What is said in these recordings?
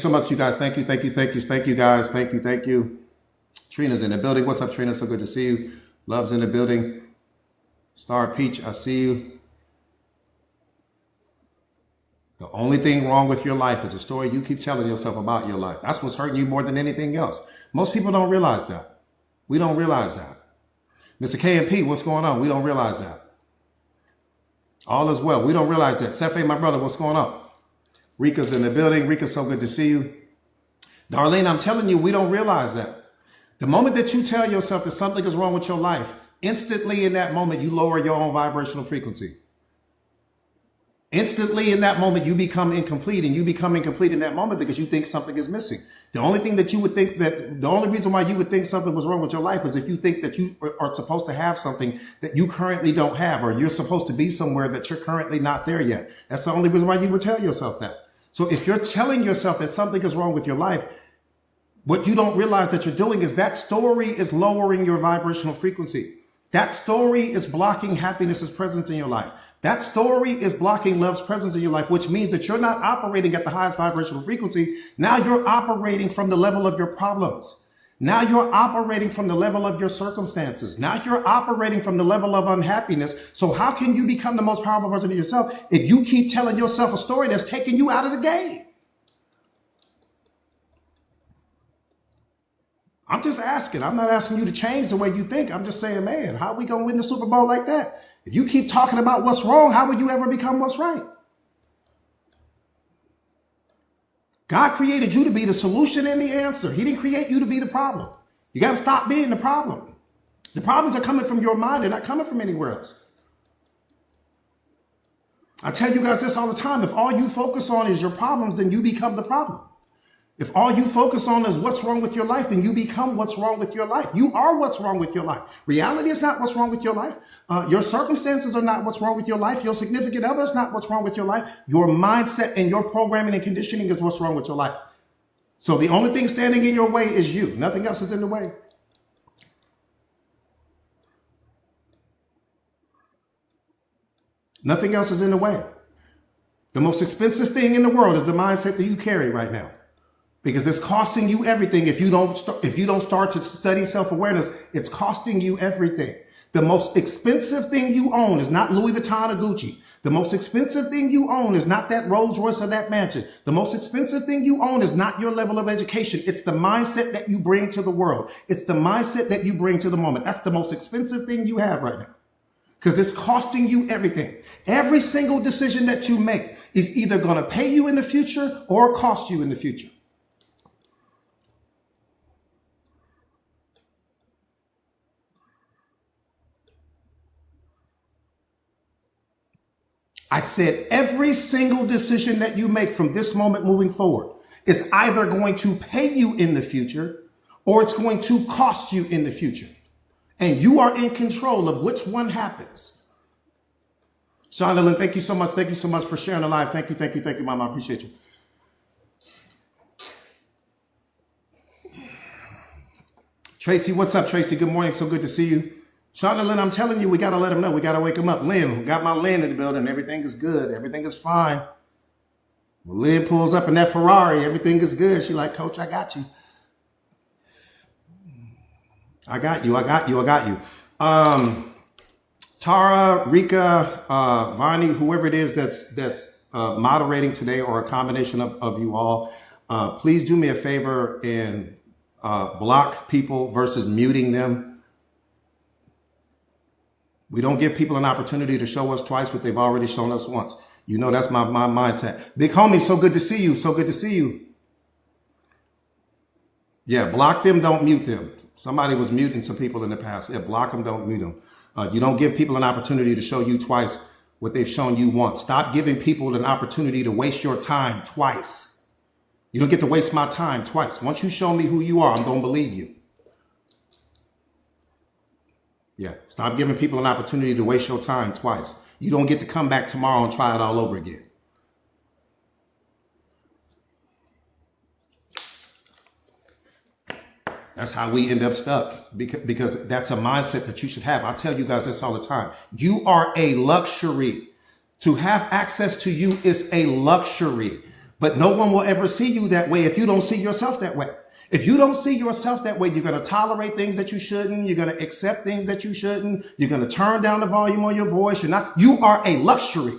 so much, you guys. Thank you, thank you, thank you, thank you, guys. Thank you, thank you. Trina's in the building. What's up, Trina? So good to see you. Love's in the building. Star Peach, I see you. The only thing wrong with your life is the story you keep telling yourself about your life. That's what's hurting you more than anything else. Most people don't realize that. We don't realize that. Mr. KMP, what's going on? We don't realize that. All is well. We don't realize that. Sefe, my brother, what's going on? Rika's in the building. Rika, so good to see you. Darlene, I'm telling you, we don't realize that. The moment that you tell yourself that something is wrong with your life, instantly in that moment, you lower your own vibrational frequency. Instantly in that moment, you become incomplete, and you become incomplete in that moment because you think something is missing. The only thing that you would think the only reason why you would think something was wrong with your life is if you think that you are supposed to have something that you currently don't have, or you're supposed to be somewhere that you're currently not there yet. That's the only reason why you would tell yourself that. So if you're telling yourself that something is wrong with your life, what you don't realize that you're doing is that story is lowering your vibrational frequency. That story is blocking happiness's presence in your life. That story is blocking love's presence in your life, which means that you're not operating at the highest vibrational frequency. Now you're operating from the level of your problems. Now you're operating from the level of your circumstances. Now you're operating from the level of unhappiness. So how can you become the most powerful version of yourself if you keep telling yourself a story that's taking you out of the game? I'm just asking. I'm not asking you to change the way you think. I'm just saying, man, how are we going to win the Super Bowl like that? If you keep talking about what's wrong, how will you ever become what's right? God created you to be the solution and the answer. He didn't create you to be the problem. You got to stop being the problem. The problems are coming from your mind. They're not coming from anywhere else. I tell you guys this all the time. If all you focus on is your problems, then you become the problem. If all you focus on is what's wrong with your life, then you become what's wrong with your life. You are what's wrong with your life. Reality is not what's wrong with your life. Your circumstances are not what's wrong with your life. Your significant other is not what's wrong with your life. Your mindset and your programming and conditioning is what's wrong with your life. So the only thing standing in your way is you. Nothing else is in the way. Nothing else is in the way. The most expensive thing in the world is the mindset that you carry right now. Because it's costing you everything. If you don't start to study self-awareness, it's costing you everything. The most expensive thing you own is not Louis Vuitton or Gucci. The most expensive thing you own is not that Rolls Royce or that mansion. The most expensive thing you own is not your level of education. It's the mindset that you bring to the world. It's the mindset that you bring to the moment. That's the most expensive thing you have right now. Because it's costing you everything. Every single decision that you make is either going to pay you in the future or cost you in the future. I said every single decision that you make from this moment moving forward is either going to pay you in the future or it's going to cost you in the future. And you are in control of which one happens. Shonda, thank you so much. Thank you so much for sharing the live. Thank you, thank you, thank you, Mama. I appreciate you. Tracy, what's up, Tracy? Good morning. So good to see you. Shonda Lynn, I'm telling you, we got to let him know. We got to wake him up. Lynn, got my Lynn in the building. Everything is good. Everything is fine. When Lynn pulls up in that Ferrari, everything is good. She like, Coach, I got you. I got you. I got you. I got you. Tara, Rika, Vani, whoever it is that's moderating today, or a combination of you all, please do me a favor and block people versus muting them. We don't give people an opportunity to show us twice what they've already shown us once. You know, that's my mindset. Big homie, so good to see you. So good to see you. Yeah, block them, don't mute them. Somebody was muting some people in the past. Yeah, block them, don't mute them. You don't give people an opportunity to show you twice what they've shown you once. Stop giving people an opportunity to waste your time twice. You don't get to waste my time twice. Once you show me who you are, I'm going to believe you. Yeah, stop giving people an opportunity to waste your time twice. You don't get to come back tomorrow and try it all over again. That's how we end up stuck, because that's a mindset that you should have. I tell you guys this all the time. You are a luxury. To have access to you is a luxury. But no one will ever see you that way if you don't see yourself that way. If you don't see yourself that way, you're going to tolerate things that you shouldn't. You're going to accept things that you shouldn't. You're going to turn down the volume on your voice. You are a luxury.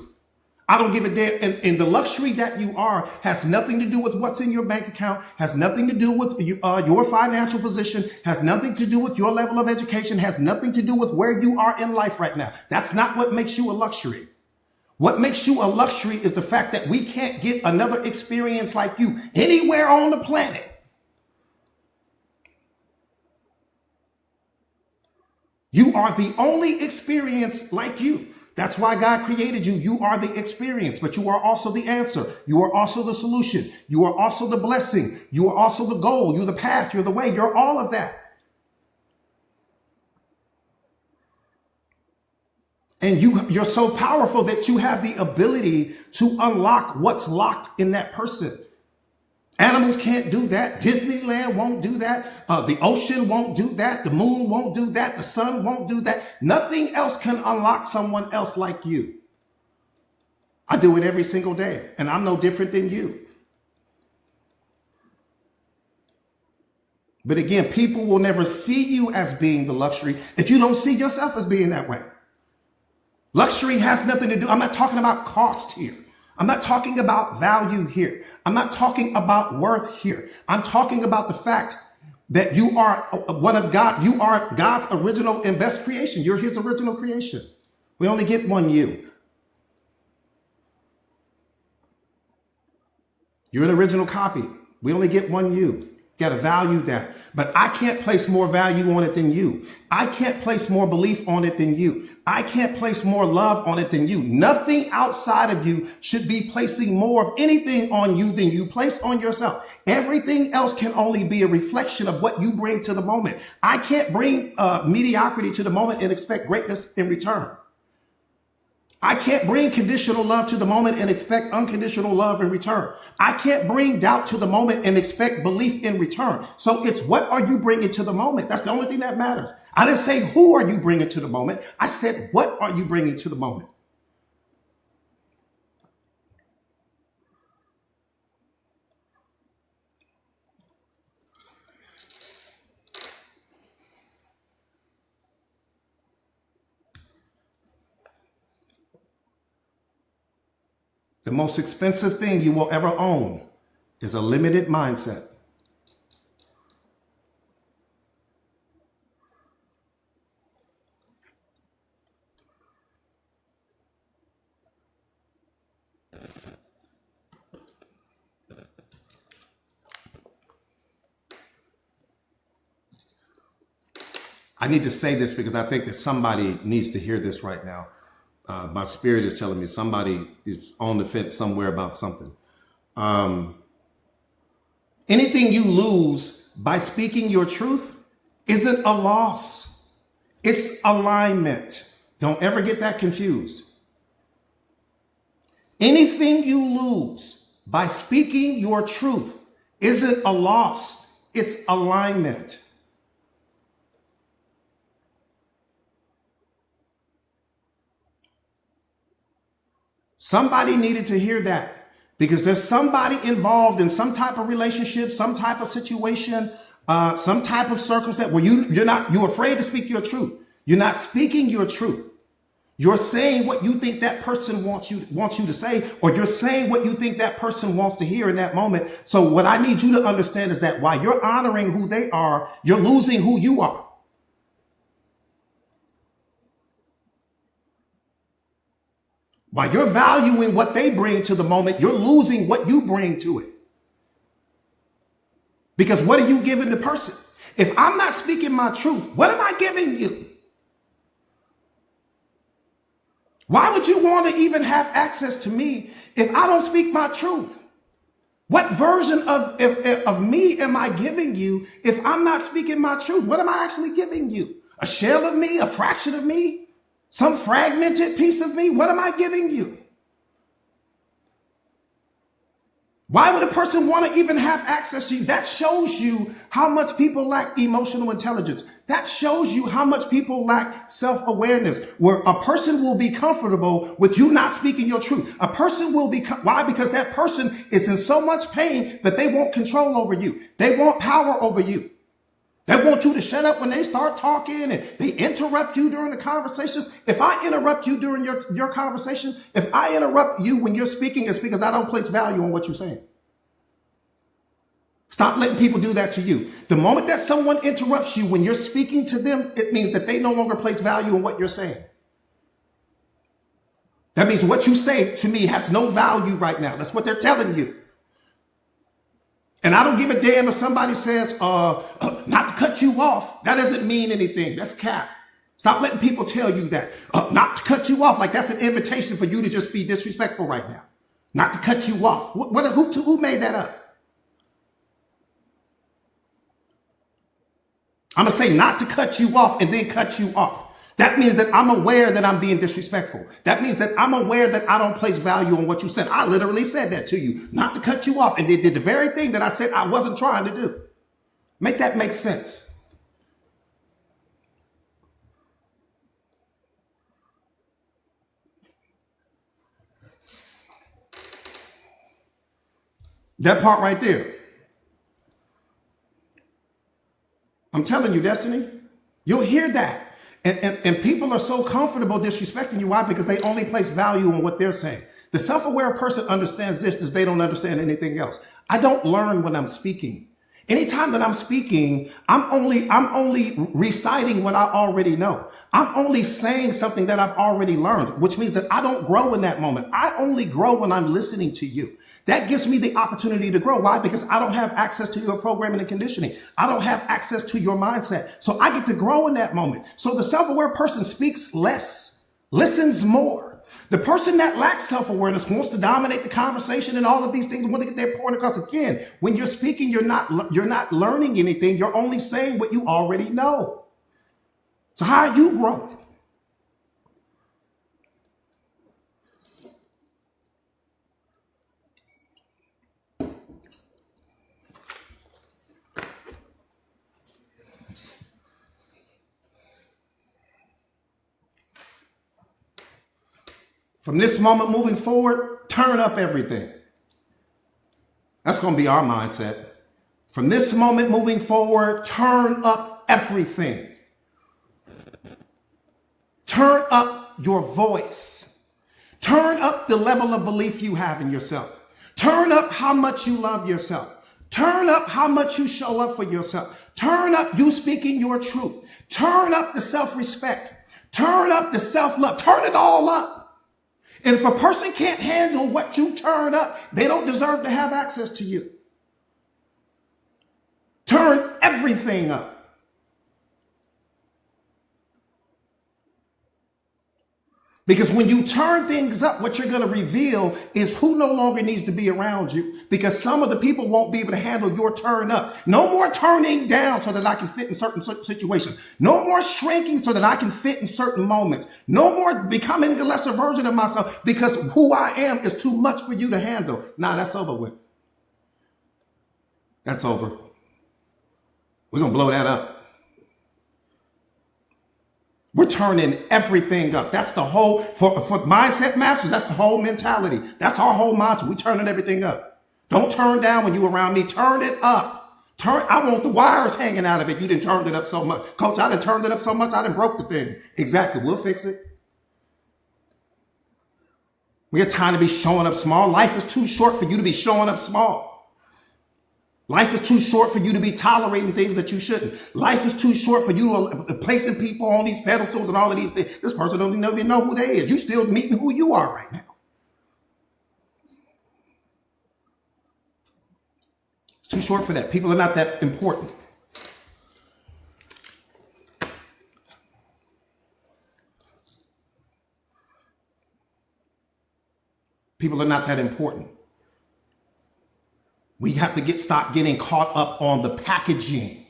I don't give a damn. And the luxury that you are has nothing to do with what's in your bank account, has nothing to do with your financial position, has nothing to do with your level of education, has nothing to do with where you are in life right now. That's not what makes you a luxury. What makes you a luxury is the fact that we can't get another experience like you anywhere on the planet. You are the only experience like you. That's why God created you. You are the experience, but you are also the answer. You are also the solution. You are also the blessing. You are also the goal. You're the path. You're the way. You're all of that. And you're so powerful that you have the ability to unlock what's locked in that person. Animals can't do that. Disneyland won't do that. The ocean won't do that. The moon won't do that. The sun won't do that. Nothing else can unlock someone else like you. I do it every single day, and I'm no different than you. But again, people will never see you as being the luxury if you don't see yourself as being that way. Luxury has nothing to do. I'm not talking about cost here. I'm not talking about value here. I'm not talking about worth here. I'm talking about the fact that you are one of God. You are God's original and best creation. You're his original creation. We only get one you. You're an original copy. We only get one you. Got to value that. But I can't place more value on it than you. I can't place more belief on it than you. I can't place more love on it than you. Nothing outside of you should be placing more of anything on you than you place on yourself. Everything else can only be a reflection of what you bring to the moment. I can't bring mediocrity to the moment and expect greatness in return. I can't bring conditional love to the moment and expect unconditional love in return. I can't bring doubt to the moment and expect belief in return. So it's what are you bringing to the moment? That's the only thing that matters. I didn't say who are you bringing to the moment. I said, what are you bringing to the moment? The most expensive thing you will ever own is a limited mindset. I need to say this because I think that somebody needs to hear this right now. My spirit is telling me somebody is on the fence somewhere about something. Anything you lose by speaking your truth isn't a loss. It's alignment. Don't ever get that confused. Anything you lose by speaking your truth isn't a loss. It's alignment. Somebody needed to hear that because there's somebody involved in some type of relationship, some type of situation, some type of circumstance where you're afraid to speak your truth. You're not speaking your truth. You're saying what you think that person wants you to say, or you're saying what you think that person wants to hear in that moment. So what I need you to understand is that while you're honoring who they are, you're losing who you are. While you're valuing what they bring to the moment, you're losing what you bring to it. Because what are you giving the person? If I'm not speaking my truth, what am I giving you? Why would you want to even have access to me if I don't speak my truth? What version of me am I giving you if I'm not speaking my truth? What am I actually giving you? A shell of me, a fraction of me? Some fragmented piece of me? What am I giving you? Why would a person want to even have access to you? That shows you how much people lack emotional intelligence. That shows you how much people lack self-awareness, where a person will be comfortable with you not speaking your truth. A person will be, why? Because that person is in so much pain that they want control over you. They want power over you. They want you to shut up when they start talking, and they interrupt you during the conversations. If I interrupt you during your conversation, if I interrupt you when you're speaking, it's because I don't place value on what you're saying. Stop letting people do that to you. The moment that someone interrupts you when you're speaking to them, it means that they no longer place value on what you're saying. That means what you say to me has no value right now. That's what they're telling you. And I don't give a damn if somebody says, not to cut you off. That doesn't mean anything. That's cap. Stop letting people tell you that. Not to cut you off. Like that's an invitation for you to just be disrespectful right now. Not to cut you off. Who made that up? I'm going to say not to cut you off and then cut you off. That means that I'm aware that I'm being disrespectful. That means that I'm aware that I don't place value on what you said. I literally said that to you, not to cut you off, and they did the very thing that I said I wasn't trying to do. Make that make sense. That part right there. I'm telling you, Destiny, you'll hear that. And people are so comfortable disrespecting you. Why? Because they only place value on what they're saying. The self-aware person understands this, because they don't understand anything else. I don't learn when I'm speaking. Anytime that I'm speaking, I'm only reciting what I already know. I'm only saying something that I've already learned, which means that I don't grow in that moment. I only grow when I'm listening to you. That gives me the opportunity to grow. Why? Because I don't have access to your programming and conditioning. I don't have access to your mindset. So I get to grow in that moment. So the self-aware person speaks less, listens more. The person that lacks self-awareness wants to dominate the conversation and all of these things, want to get their point across. Again, when you're speaking, you're not learning anything. You're only saying what you already know. So how are you growing? From this moment moving forward, turn up everything. That's going to be our mindset. From this moment moving forward, turn up everything. Turn up your voice. Turn up the level of belief you have in yourself. Turn up how much you love yourself. Turn up how much you show up for yourself. Turn up you speaking your truth. Turn up the self-respect. Turn up the self-love. Turn it all up. And if a person can't handle what you turn up, they don't deserve to have access to you. Turn everything up. Because when you turn things up, what you're going to reveal is who no longer needs to be around you. Because some of the people won't be able to handle your turn up. No more turning down so that I can fit in certain situations. No more shrinking so that I can fit in certain moments. No more becoming a lesser version of myself because who I am is too much for you to handle. Nah, that's over with. That's over. We're going to blow that up. We're turning everything up. That's the whole, for mindset masters, that's the whole mentality. That's our whole mantra. We turning everything up. Don't turn down when you around me. Turn it up. I want the wires hanging out of it. You done turned it up so much. Coach, I done turned it up so much, I done broke the thing. Exactly. We'll fix it. We got time to be showing up small. Life is too short for you to be showing up small. Life is too short for you to be tolerating things that you shouldn't. Life is too short for you to placing people on these pedestals and all of these things. This person don't even know who they is. You still meeting who you are right now. It's too short for that. People are not that important. People are not that important. We have to stop getting caught up on the packaging.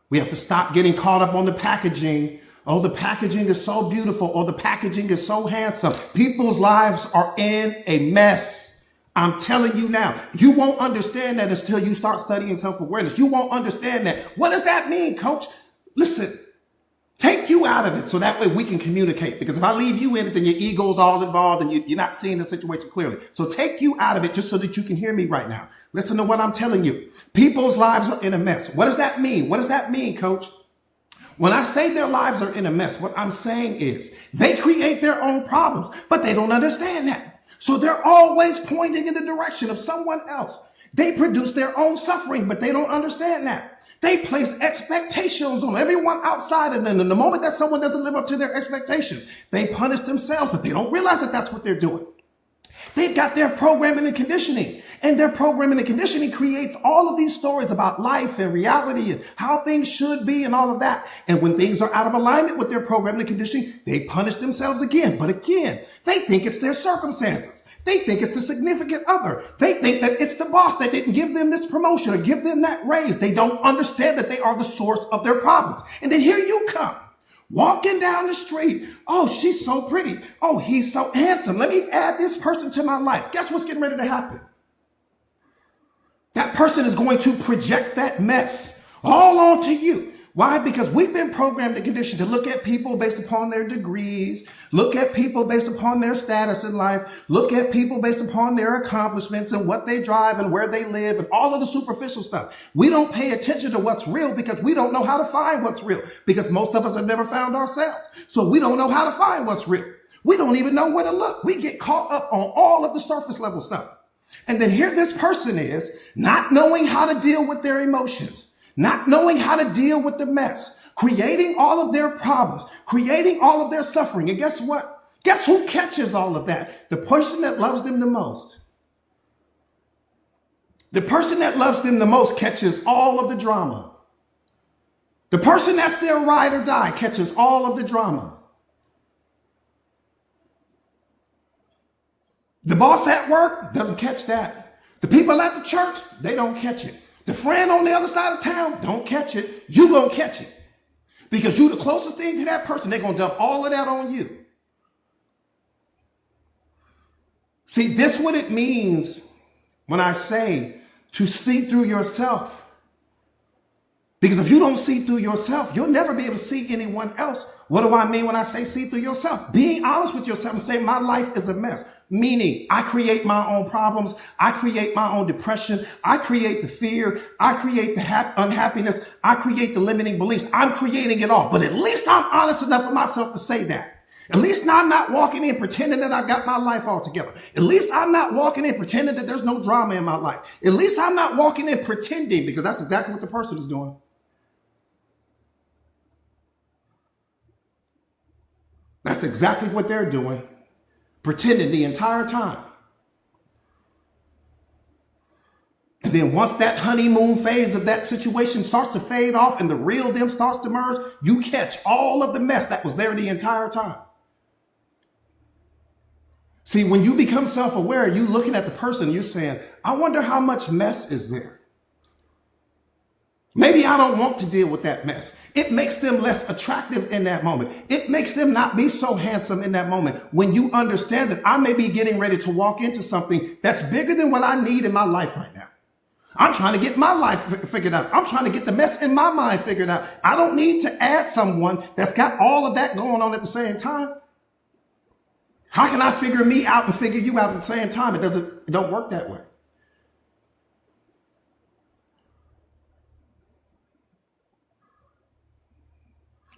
We have to stop getting caught up on the packaging. Oh, the packaging is so beautiful. Oh, the packaging is so handsome. People's lives are in a mess. I'm telling you now, you won't understand that until you start studying self-awareness. You won't understand that. What does that mean, coach? Listen, take you out of it so that way we can communicate. Because if I leave you in it, then your ego's all involved and you're not seeing the situation clearly. So take you out of it just so that you can hear me right now. Listen to what I'm telling you. People's lives are in a mess. What does that mean? What does that mean, coach? When I say their lives are in a mess, what I'm saying is they create their own problems, but they don't understand that. So they're always pointing in the direction of someone else. They produce their own suffering, but they don't understand that. They place expectations on everyone outside of them. And the moment that someone doesn't live up to their expectations, they punish themselves, but they don't realize that that's what they're doing. They've got their programming and conditioning, and their programming and conditioning creates all of these stories about life and reality and how things should be and all of that. And when things are out of alignment with their programming and conditioning, they punish themselves again. But again, they think it's their circumstances. They think it's the significant other. They think that it's the boss that didn't give them this promotion or give them that raise. They don't understand that they are the source of their problems. And then here you come. Walking down the street. Oh, she's so pretty. Oh, he's so handsome. Let me add this person to my life. Guess what's getting ready to happen? That person is going to project that mess all onto you. Why? Because we've been programmed and conditioned to look at people based upon their degrees, look at people based upon their status in life, look at people based upon their accomplishments and what they drive and where they live and all of the superficial stuff. We don't pay attention to what's real because we don't know how to find what's real, because most of us have never found ourselves. So we don't know how to find what's real. We don't even know where to look. We get caught up on all of the surface level stuff. And then here this person is not knowing how to deal with their emotions, not knowing how to deal with the mess, creating all of their problems, creating all of their suffering. And guess what? Guess who catches all of that? The person that loves them the most. The person that loves them the most catches all of the drama. The person that's their ride or die catches all of the drama. The boss at work doesn't catch that. The people at the church, they don't catch it. The friend on the other side of town, don't catch it. You gonna catch it. Because you the closest thing to that person. They're gonna dump all of that on you. See, this is what it means when I say to see through yourself. Because if you don't see through yourself, you'll never be able to see anyone else. What do I mean when I say see through yourself? Being honest with yourself and say my life is a mess. Meaning I create my own problems. I create my own depression. I create the fear. I create the unhappiness. I create the limiting beliefs. I'm creating it all. But at least I'm honest enough with myself to say that. At least I'm not walking in pretending that I got my life all together. At least I'm not walking in pretending that there's no drama in my life. At least I'm not walking in pretending, because that's exactly what the person is doing. That's exactly what they're doing, pretending the entire time. And then once that honeymoon phase of that situation starts to fade off and the real them starts to merge, you catch all of the mess that was there the entire time. See, when you become self-aware, you looking at the person, you're saying, I wonder how much mess is there. Maybe I don't want to deal with that mess. It makes them less attractive in that moment. It makes them not be so handsome in that moment. When you understand that I may be getting ready to walk into something that's bigger than what I need in my life right now. I'm trying to get my life figured out. I'm trying to get the mess in my mind figured out. I don't need to add someone that's got all of that going on at the same time. How can I figure me out and figure you out at the same time? It don't work that way.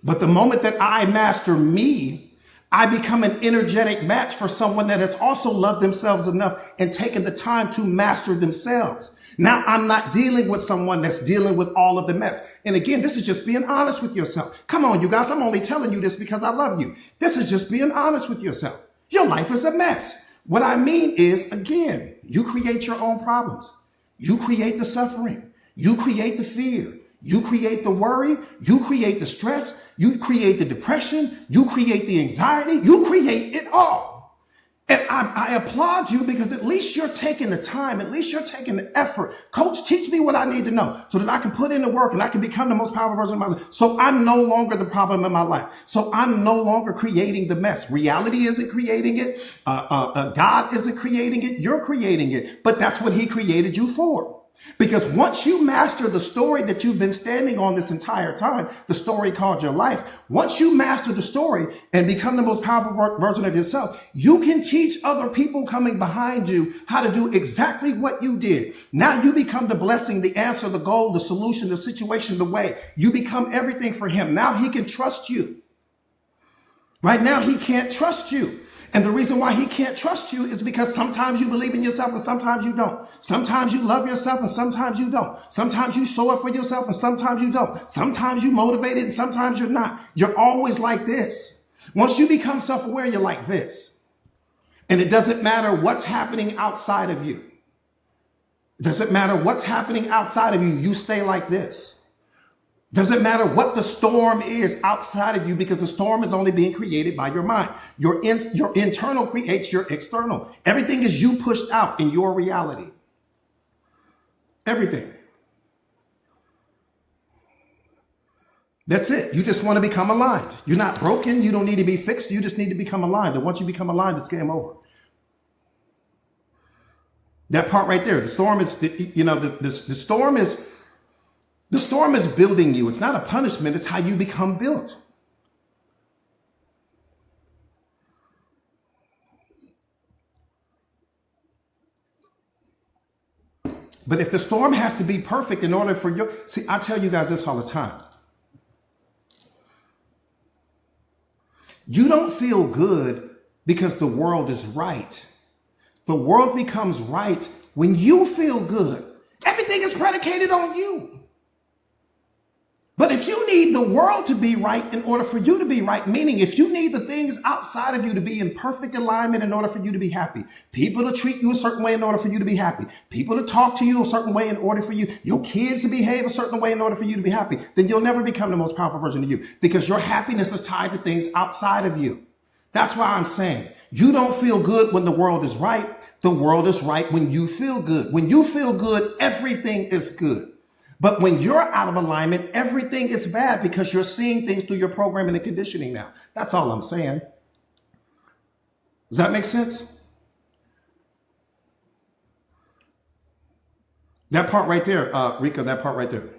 But the moment that I master me, I become an energetic match for someone that has also loved themselves enough and taken the time to master themselves. Now I'm not dealing with someone that's dealing with all of the mess. And again, this is just being honest with yourself. Come on, you guys, I'm only telling you this because I love you. This is just being honest with yourself. Your life is a mess. What I mean is, again, you create your own problems. You create the suffering. You create the fear. You create the worry, you create the stress, you create the depression, you create the anxiety, you create it all. And I applaud you because at least you're taking the time, at least you're taking the effort. Coach, teach me what I need to know so that I can put in the work and I can become the most powerful version of myself. So I'm no longer the problem in my life. So I'm no longer creating the mess. Reality isn't creating it. God isn't creating it. You're creating it. But that's what he created you for. Because once you master the story that you've been standing on this entire time, the story called your life, once you master the story and become the most powerful version of yourself, you can teach other people coming behind you how to do exactly what you did. Now you become the blessing, the answer, the goal, the solution, the situation, the way. You become everything for him. Now he can trust you. Right now he can't trust you. And the reason why he can't trust you is because sometimes you believe in yourself and sometimes you don't. Sometimes you love yourself and sometimes you don't. Sometimes you show up for yourself and sometimes you don't. Sometimes you're motivated and sometimes you're not. You're always like this. Once you become self-aware, you're like this. And it doesn't matter what's happening outside of you. It doesn't matter what's happening outside of you. You stay like this. Doesn't matter what the storm is outside of you because the storm is only being created by your mind. Your internal creates your external. Everything is you pushed out in your reality. Everything. That's it. You just want to become aligned. You're not broken. You don't need to be fixed. You just need to become aligned. And once you become aligned, it's game over. That part right there. The storm is, the storm is building you. It's not a punishment. It's how you become built. But if the storm has to be perfect in order for you, see, I tell you guys this all the time. You don't feel good because the world is right. The world becomes right when you feel good. Everything is predicated on you. But if you need the world to be right in order for you to be right, meaning if you need the things outside of you to be in perfect alignment in order for you to be happy, people to treat you a certain way in order for you to be happy, people to talk to you a certain way in order for you, your kids to behave a certain way in order for you to be happy, then you'll never become the most powerful version of you because your happiness is tied to things outside of you. That's why I'm saying you don't feel good when the world is right. The world is right when you feel good. When you feel good, everything is good. But when you're out of alignment, everything is bad because you're seeing things through your programming and conditioning now. That's all I'm saying. Does that make sense? That part right there, Rika, that part right there.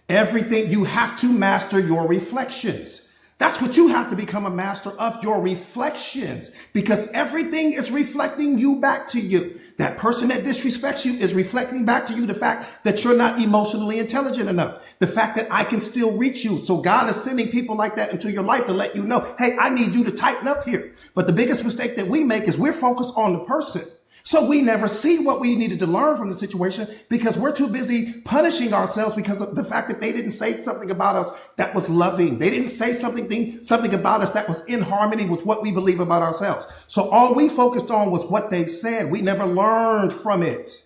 Everything, you have to master your reflections. That's what you have to become a master of, your reflections, because everything is reflecting you back to you. That person that disrespects you is reflecting back to you the fact that you're not emotionally intelligent enough. The fact that I can still reach you. So God is sending people like that into your life to let you know, hey, I need you to tighten up here. But the biggest mistake that we make is we're focused on the person. So we never see what we needed to learn from the situation because we're too busy punishing ourselves because of the fact that they didn't say something about us that was loving. They didn't say something about us that was in harmony with what we believe about ourselves. So all we focused on was what they said. We never learned from it.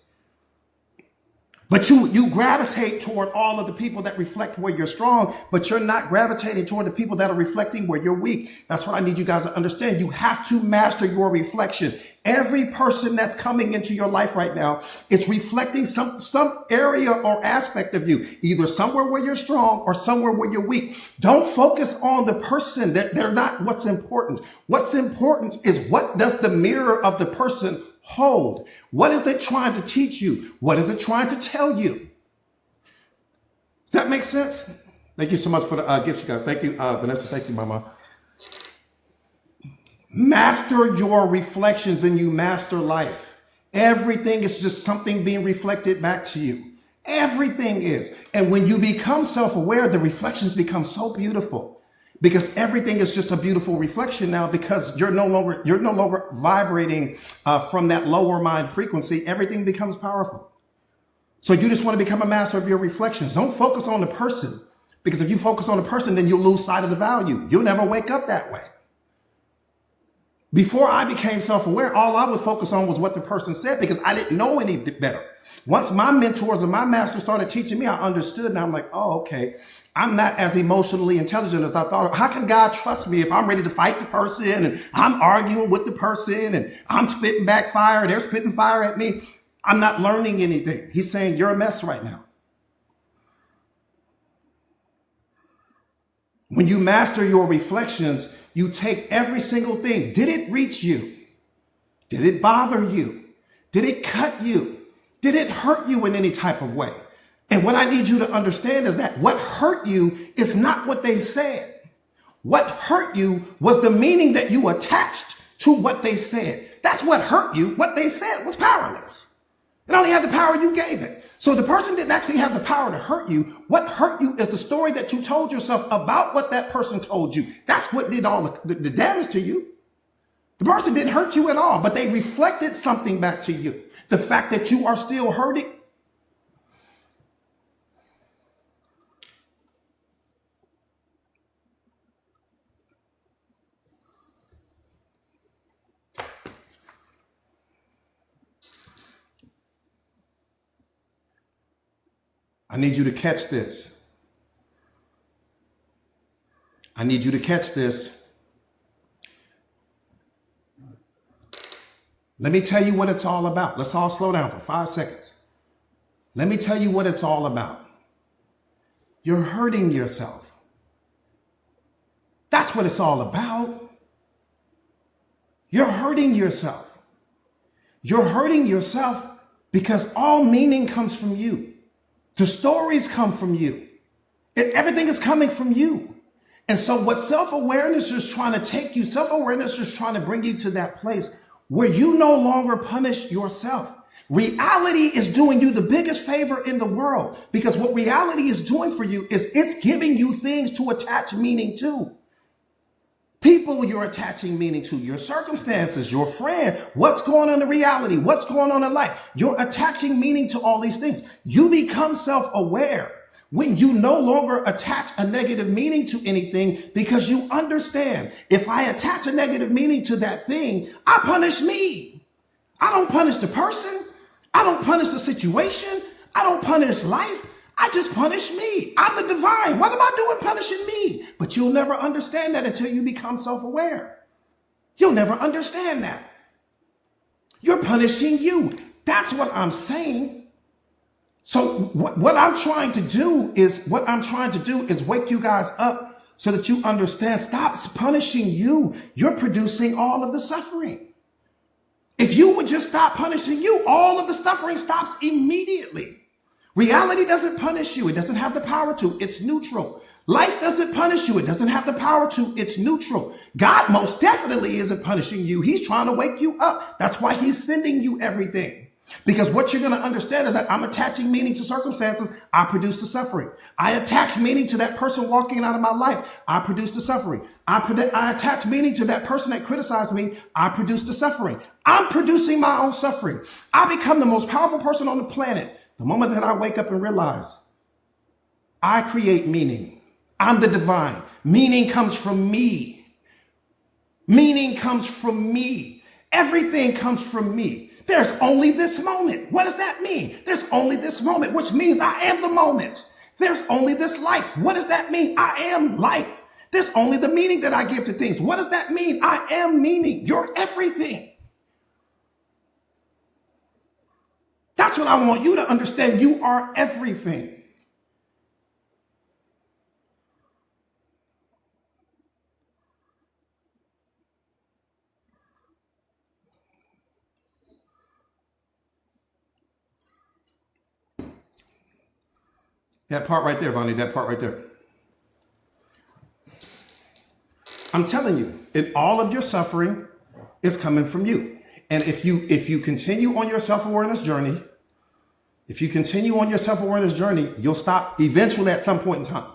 But you gravitate toward all of the people that reflect where you're strong, but you're not gravitating toward the people that are reflecting where you're weak. That's what I need you guys to understand. You have to master your reflection. Every person that's coming into your life right now is reflecting some area or aspect of you, either somewhere where you're strong or somewhere where you're weak. Don't focus on the person. That they're not what's important. What's important is what does the mirror of the person hold? What is it trying to teach you? What is it trying to tell you? Does that make sense? Thank you so much for the gifts, you guys. Thank you, Vanessa. Thank you, Mama. Master your reflections and you master life. Everything is just something being reflected back to you. Everything is. And when you become self-aware, the reflections become so beautiful. Because everything is just a beautiful reflection now because you're no longer vibrating from that lower mind frequency. Everything becomes powerful. So you just want to become a master of your reflections. Don't focus on the person because if you focus on the person, then you'll lose sight of the value. You'll never wake up that way. Before I became self-aware, all I was focused on was what the person said because I didn't know any better. Once my mentors and my masters started teaching me, I understood, and I'm like, oh, okay, I'm not as emotionally intelligent as I thought. How can God trust me if I'm ready to fight the person and I'm arguing with the person and I'm spitting back fire and they're spitting fire at me? I'm not learning anything. He's saying, you're a mess right now. When you master your reflections, you take every single thing. Did it reach you? Did it bother you? Did it cut you? Did it hurt you in any type of way? And what I need you to understand is that what hurt you is not what they said. What hurt you was the meaning that you attached to what they said. That's what hurt you. What they said was powerless. It only had the power you gave it. So the person didn't actually have the power to hurt you. What hurt you is the story that you told yourself about what that person told you. That's what did all the damage to you. The person didn't hurt you at all, but they reflected something back to you. The fact that you are still hurting. I need you to catch this. I need you to catch this. Let me tell you what it's all about. Let's all slow down for 5 seconds. Let me tell you what it's all about. You're hurting yourself. That's what it's all about. You're hurting yourself. You're hurting yourself because all meaning comes from you. The stories come from you. Everything is coming from you. And so what self-awareness is trying to take you, self-awareness is trying to bring you to that place where you no longer punish yourself. Reality is doing you the biggest favor in the world because what reality is doing for you is it's giving you things to attach meaning to. People you're attaching meaning to, your circumstances, your friend, what's going on in reality, what's going on in life. You're attaching meaning to all these things. You become self-aware when you no longer attach a negative meaning to anything because you understand if I attach a negative meaning to that thing, I punish me. I don't punish the person. I don't punish the situation. I don't punish life. I just punish me. I'm the divine. What am I doing punishing me? But you'll never understand that until you become self-aware. You'll never understand that. You're punishing you. That's what I'm saying. So what I'm trying to do is wake you guys up so that you understand. Stop punishing you. You're producing all of the suffering. If you would just stop punishing you, all of the suffering stops immediately. Reality doesn't punish you. It doesn't have the power to. It's neutral. Life doesn't punish you. It doesn't have the power to. It's neutral. God most definitely isn't punishing you. He's trying to wake you up. That's why he's sending you everything. Because what you're going to understand is that I'm attaching meaning to circumstances. I produce the suffering. I attach meaning to that person walking out of my life. I produce the suffering. I attach meaning to that person that criticized me. I produce the suffering. I'm producing my own suffering. I become the most powerful person on the planet the moment that I wake up and realize I create meaning. I'm the divine. Meaning comes from me. Meaning comes from me. Everything comes from me. There's only this moment. What does that mean? There's only this moment, which means I am the moment. There's only this life. What does that mean? I am life. There's only the meaning that I give to things. What does that mean? I am meaning. You're everything. That's what I want you to understand. You are everything. That part right there, Vonnie, that part right there. I'm telling you, all of your suffering is coming from you. And if you continue on your self-awareness journey, you'll stop eventually at some point in time.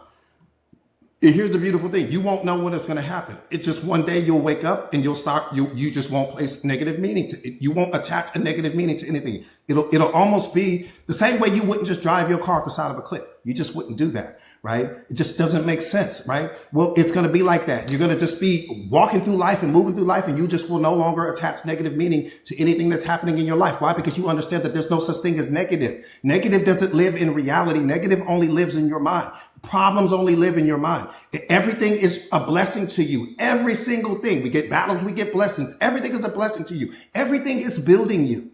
And here's the beautiful thing. You won't know when it's going to happen. It's just one day you'll wake up and you just won't place negative meaning to it. You won't attach a negative meaning to anything. It'll almost be the same way you wouldn't just drive your car off the side of a cliff. You just wouldn't do that, right? It just doesn't make sense, right? Well, it's going to be like that. You're going to just be walking through life and moving through life, and you just will no longer attach negative meaning to anything that's happening in your life. Why? Because you understand that there's no such thing as negative. Negative doesn't live in reality. Negative only lives in your mind. Problems only live in your mind. Everything is a blessing to you. Every single thing. We get battles, we get blessings. Everything is a blessing to you. Everything is building you.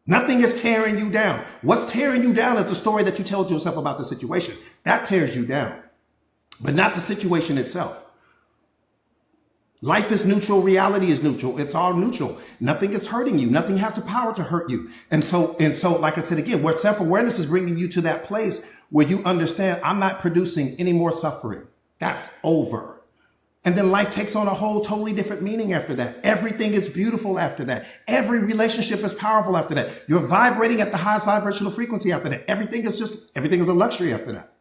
Nothing is tearing you down. What's tearing you down is the story that you tell yourself about the situation. That tears you down, but not the situation itself. Life is neutral. Reality is neutral. It's all neutral. Nothing is hurting you. Nothing has the power to hurt you. And so, like I said again, where self-awareness is bringing you to that place where you understand, I'm not producing any more suffering. That's over. And then life takes on a whole totally different meaning after that. Everything is beautiful after that. Every relationship is powerful after that. You're vibrating at the highest vibrational frequency after that. Everything is a luxury after that.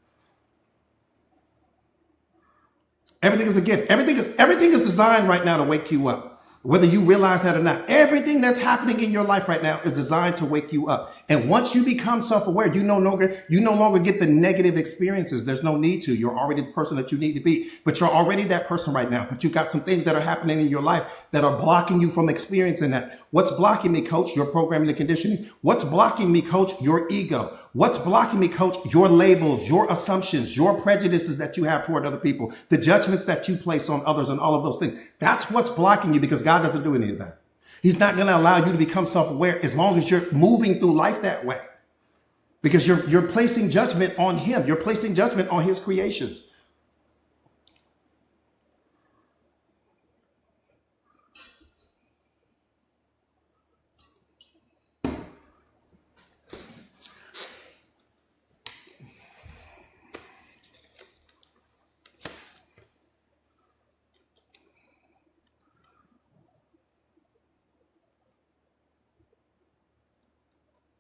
Everything is a gift. Everything is designed right now to wake you up. Whether you realize that or not, everything that's happening in your life right now is designed to wake you up. And once you become self-aware, you no longer get the negative experiences. There's no need to. You're already the person that you need to be, but you're already that person right now. But you've got some things that are happening in your life that are blocking you from experiencing that. What's blocking me, coach? Your programming and conditioning. What's blocking me, coach? Your ego. What's blocking me, coach? Your labels, your assumptions, your prejudices that you have toward other people, the judgments that you place on others and all of those things. That's what's blocking you, because God doesn't do any of that. He's not going to allow you to become self-aware as long as you're moving through life that way, because you're placing judgment on him. You're placing judgment on his creations.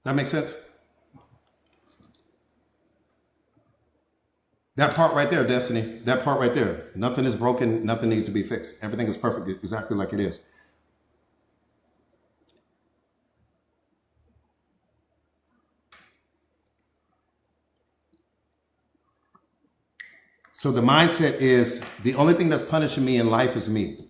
That makes sense? That part right there, Destiny, that part right there. Nothing is broken. Nothing needs to be fixed. Everything is perfect, exactly like it is. So the mindset is the only thing that's punishing me in life is me.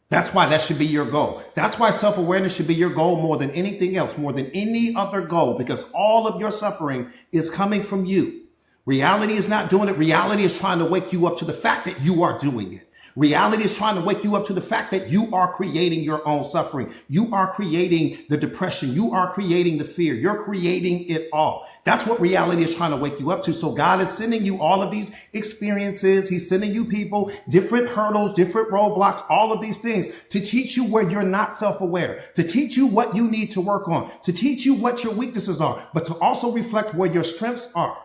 That's why that should be your goal. That's why self-awareness should be your goal more than anything else, more than any other goal, because all of your suffering is coming from you. Reality is not doing it. Reality is trying to wake you up to the fact that you are doing it. Reality is trying to wake you up to the fact that you are creating your own suffering. You are creating the depression. You are creating the fear. You're creating it all. That's what reality is trying to wake you up to. So God is sending you all of these experiences. He's sending you people, different hurdles, different roadblocks, all of these things to teach you where you're not self-aware, to teach you what you need to work on, to teach you what your weaknesses are, but to also reflect where your strengths are.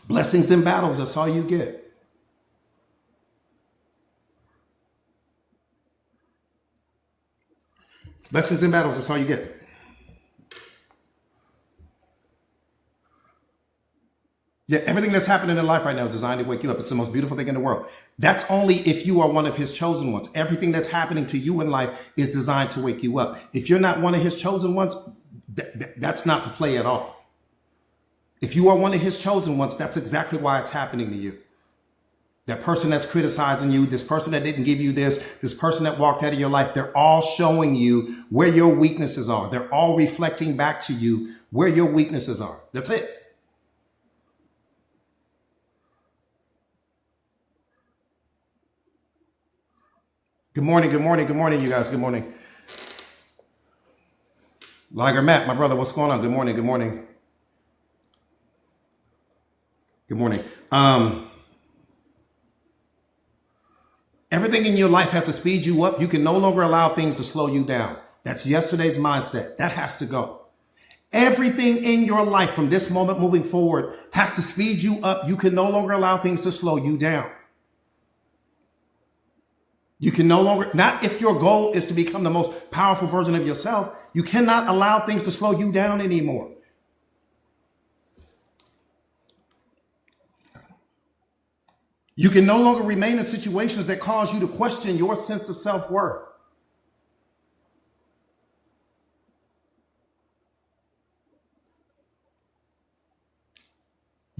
Blessings and battles, that's all you get. Blessings and battles, that's all you get. Yeah, everything that's happening in life right now is designed to wake you up. It's the most beautiful thing in the world. That's only if you are one of his chosen ones. Everything that's happening to you in life is designed to wake you up. If you're not one of his chosen ones, that's not the play at all. If you are one of his chosen ones, that's exactly why it's happening to you. That person that's criticizing you, this person that didn't give you this person that walked out of your life, they're all showing you where your weaknesses are. They're all reflecting back to you where your weaknesses are. That's it. Good morning, good morning, good morning, you guys. Good morning. Liger Matt, my brother, what's going on? Good morning, good morning. Good morning. Everything in your life has to speed you up. You can no longer allow things to slow you down. That's yesterday's mindset. That has to go. Everything in your life from this moment moving forward has to speed you up. You can no longer allow things to slow you down. You can no longer, not if your goal is to become the most powerful version of yourself, you cannot allow things to slow you down anymore. You can no longer remain in situations that cause you to question your sense of self-worth.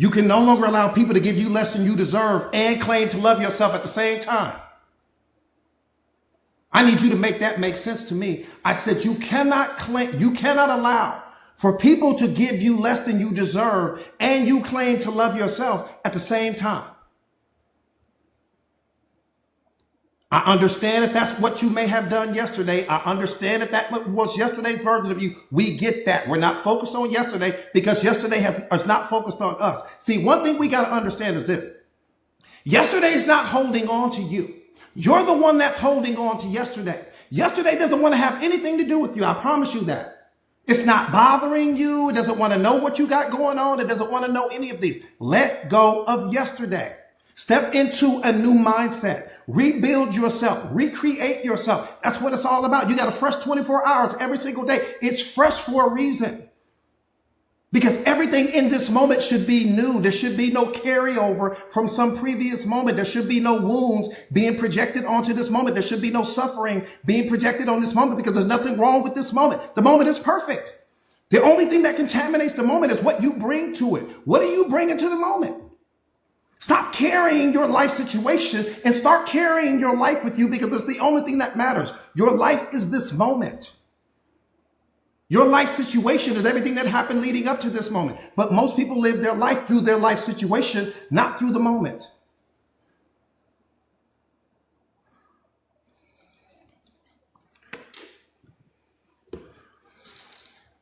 You can no longer allow people to give you less than you deserve and claim to love yourself at the same time. I need you to make that make sense to me. I said you cannot allow for people to give you less than you deserve and you claim to love yourself at the same time. I understand if that's what you may have done yesterday. I understand if that was yesterday's version of you. We get that. We're not focused on yesterday because yesterday is not focused on us. See, one thing we got to understand is this. Yesterday is not holding on to you. You're the one that's holding on to yesterday. Yesterday doesn't want to have anything to do with you. I promise you that. It's not bothering you. It doesn't want to know what you got going on. It doesn't want to know any of these. Let go of yesterday. Step into a new mindset. Rebuild yourself. Recreate yourself. That's what it's all about. You got a fresh 24 hours every single day. It's fresh for a reason. Because everything in this moment should be new. There should be no carryover from some previous moment. There should be no wounds being projected onto this moment. There should be no suffering being projected on this moment because there's nothing wrong with this moment. The moment is perfect. The only thing that contaminates the moment is what you bring to it. What do you bring into the moment? Stop carrying your life situation and start carrying your life with you because it's the only thing that matters. Your life is this moment. Your life situation is everything that happened leading up to this moment. But most people live their life through their life situation, not through the moment.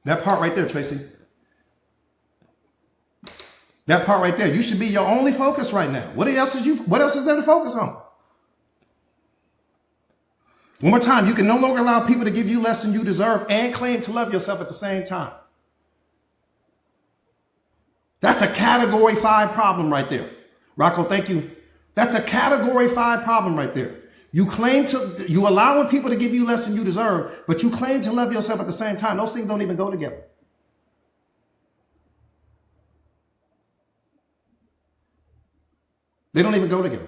That part right there, Tracy. That part right there. You should be your only focus right now. What else is there to focus on? One more time, you can no longer allow people to give you less than you deserve and claim to love yourself at the same time. That's a category 5 problem right there. Rocco, thank you. That's a category 5 problem right there. You allowing people to give you less than you deserve, but you claim to love yourself at the same time. Those things don't even go together. They don't even go together.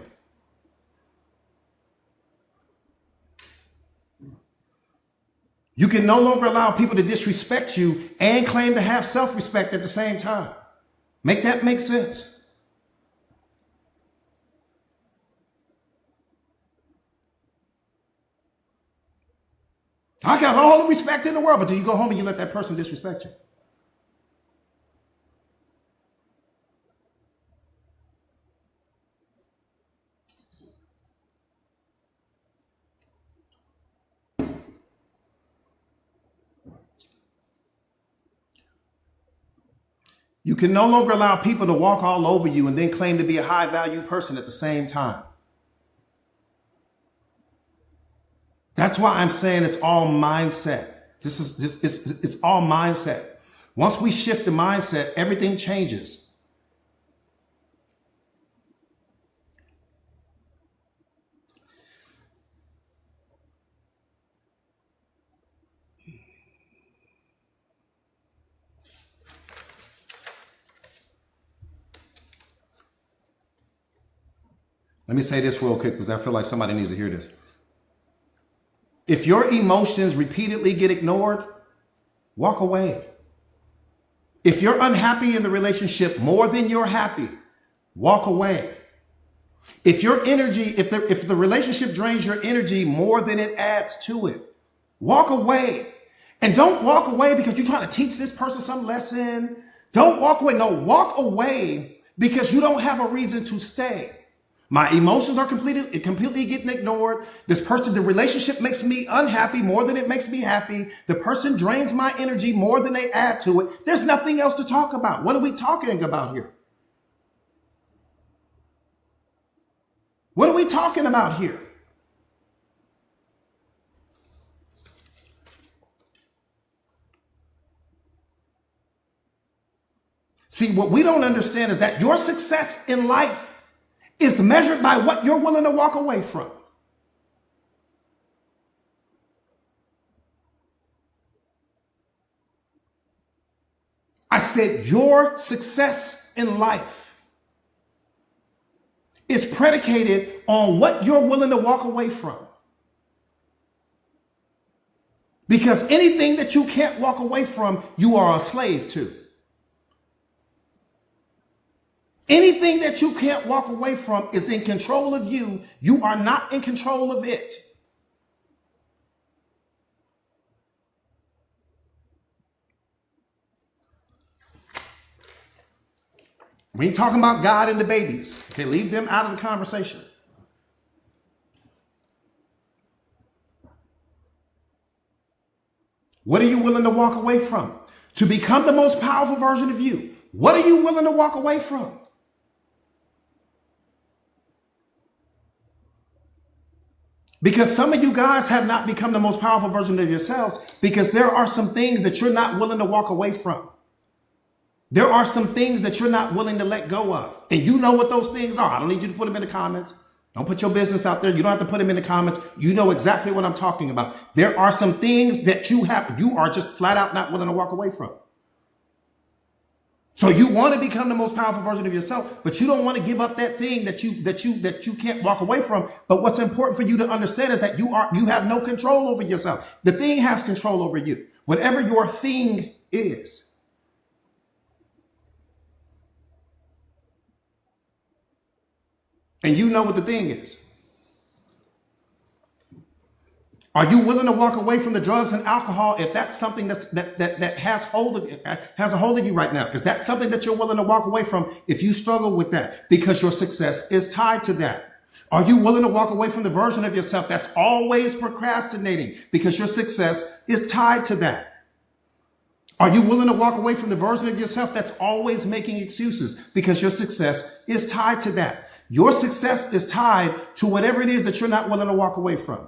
You can no longer allow people to disrespect you and claim to have self-respect at the same time. Make that make sense. I got all the respect in the world, but then you go home and you let that person disrespect you. You can no longer allow people to walk all over you and then claim to be a high value person at the same time. That's why I'm saying it's all mindset. It's all mindset. Once we shift the mindset, everything changes. Let me say this real quick because I feel like somebody needs to hear this. If your emotions repeatedly get ignored, walk away. If you're unhappy in the relationship more than you're happy, walk away. If your energy, if the relationship drains your energy more than it adds to it, walk away. And don't walk away because you're trying to teach this person some lesson. Don't walk away. No, walk away because you don't have a reason to stay. My emotions are completely getting ignored. This person, the relationship makes me unhappy more than it makes me happy. The person drains my energy more than they add to it. There's nothing else to talk about. What are we talking about here? What are we talking about here? See, what we don't understand is that your success in life is measured by what you're willing to walk away from. I said your success in life is predicated on what you're willing to walk away from. Because anything that you can't walk away from, you are a slave to. Anything that you can't walk away from is in control of you. You are not in control of it. We ain't talking about God and the babies. Okay, leave them out of the conversation. What are you willing to walk away from? To become the most powerful version of you, what are you willing to walk away from? Because some of you guys have not become the most powerful version of yourselves because there are some things that you're not willing to walk away from. There are some things that you're not willing to let go of. And you know what those things are. I don't need you to put them in the comments. Don't put your business out there. You don't have to put them in the comments. You know exactly what I'm talking about. There are some things that you are just flat out not willing to walk away from. So you want to become the most powerful version of yourself, but you don't want to give up that thing that you can't walk away from. But what's important for you to understand is that you have no control over yourself. The thing has control over you. Whatever your thing is. And you know what the thing is. Are you willing to walk away from the drugs and alcohol if that's something that has a hold of you right now? Is that something that you're willing to walk away from if you struggle with that? Because your success is tied to that. Are you willing to walk away from the version of yourself that's always procrastinating? Because your success is tied to that. Are you willing to walk away from the version of yourself that's always making excuses? Because your success is tied to that. Your success is tied to whatever it is that you're not willing to walk away from.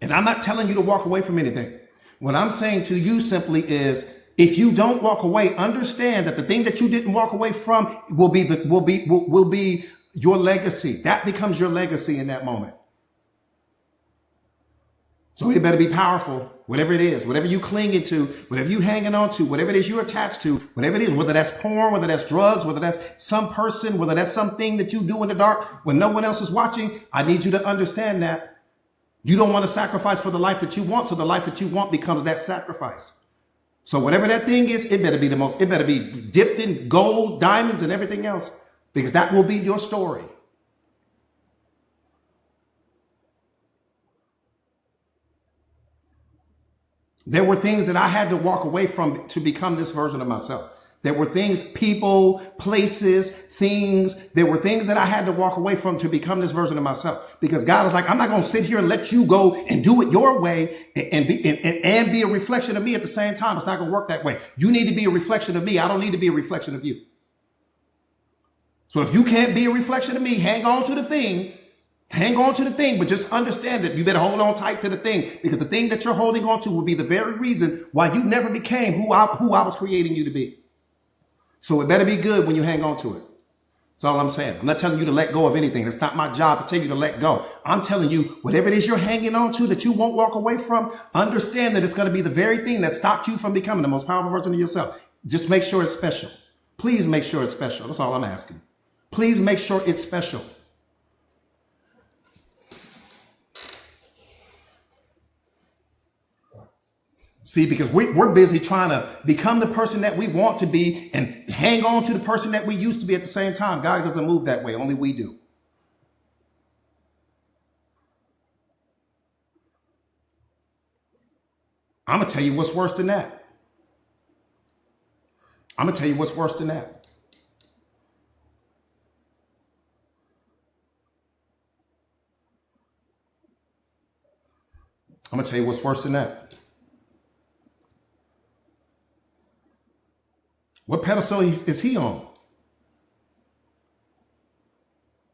And I'm not telling you to walk away from anything. What I'm saying to you simply is, if you don't walk away, understand that the thing that you didn't walk away from will be your legacy. That becomes your legacy in that moment. So it better be powerful, whatever it is, whatever you clinging to, whatever you hanging on to, whatever it is you're attached to, whatever it is, whether that's porn, whether that's drugs, whether that's some person, whether that's something that you do in the dark when no one else is watching. I need you to understand that you don't want to sacrifice for the life that you want. So the life that you want becomes that sacrifice. So whatever that thing is, it better be dipped in gold, diamonds, and everything else, because that will be your story. There were things that I had to walk away from to become this version of myself. There were things, people, places, things. There were things that I had to walk away from to become this version of myself. Because God is like, I'm not going to sit here and let you go and do it your way and be a reflection of me at the same time. It's not going to work that way. You need to be a reflection of me. I don't need to be a reflection of you. So if you can't be a reflection of me, hang on to the thing. Hang on to the thing, but just understand that you better hold on tight to the thing, because the thing that you're holding on to will be the very reason why you never became who I was creating you to be. So it better be good when you hang on to it. That's all I'm saying. I'm not telling you to let go of anything. It's not my job to tell you to let go. I'm telling you, whatever it is you're hanging on to that you won't walk away from, understand that it's going to be the very thing that stopped you from becoming the most powerful version of yourself. Just make sure it's special. Please make sure it's special. That's all I'm asking. Please make sure it's special. See, because we're busy trying to become the person that we want to be and hang on to the person that we used to be at the same time. God doesn't move that way. Only we do. I'm going to tell you what's worse than that. I'm going to tell you what's worse than that. I'm going to tell you what's worse than that. What pedestal is he on?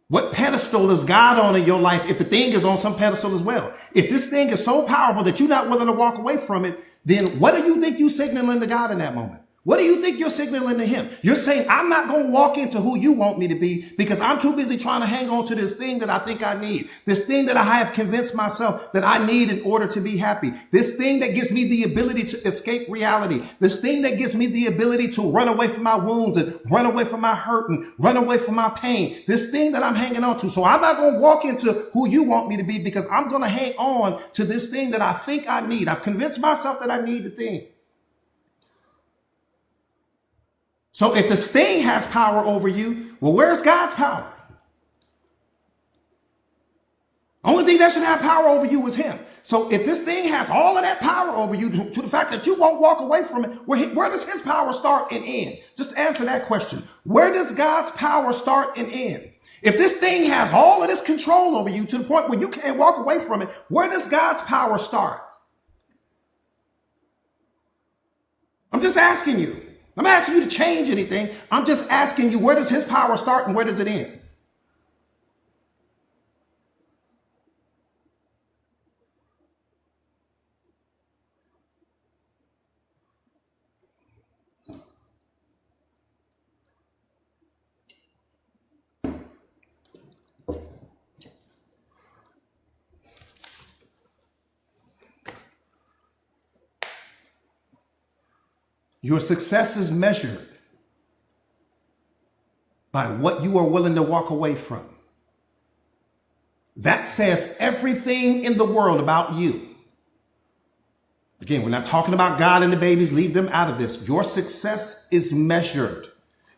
What pedestal is God on in your life if the thing is on some pedestal as well? If this thing is so powerful that you're not willing to walk away from it, then what do you think you signaling to God in that moment? What do you think you're signaling to him? You're saying, I'm not going to walk into who you want me to be because I'm too busy trying to hang on to this thing that I think I need. This thing that I have convinced myself that I need in order to be happy. This thing that gives me the ability to escape reality. This thing that gives me the ability to run away from my wounds and run away from my hurt and run away from my pain. This thing that I'm hanging on to. So I'm not going to walk into who you want me to be because I'm going to hang on to this thing that I think I need. I've convinced myself that I need the thing. So if this thing has power over you, well, where's God's power? Only thing that should have power over you is him. So if this thing has all of that power over you to the fact that you won't walk away from it, where does his power start and end? Just answer that question. Where does God's power start and end? If this thing has all of this control over you to the point where you can't walk away from it, where does God's power start? I'm just asking you. I'm not asking you to change anything. I'm just asking you, where does his power start and where does it end? Your success is measured by what you are willing to walk away from. That says everything in the world about you. Again, we're not talking about God and the babies. Leave them out of this. Your success is measured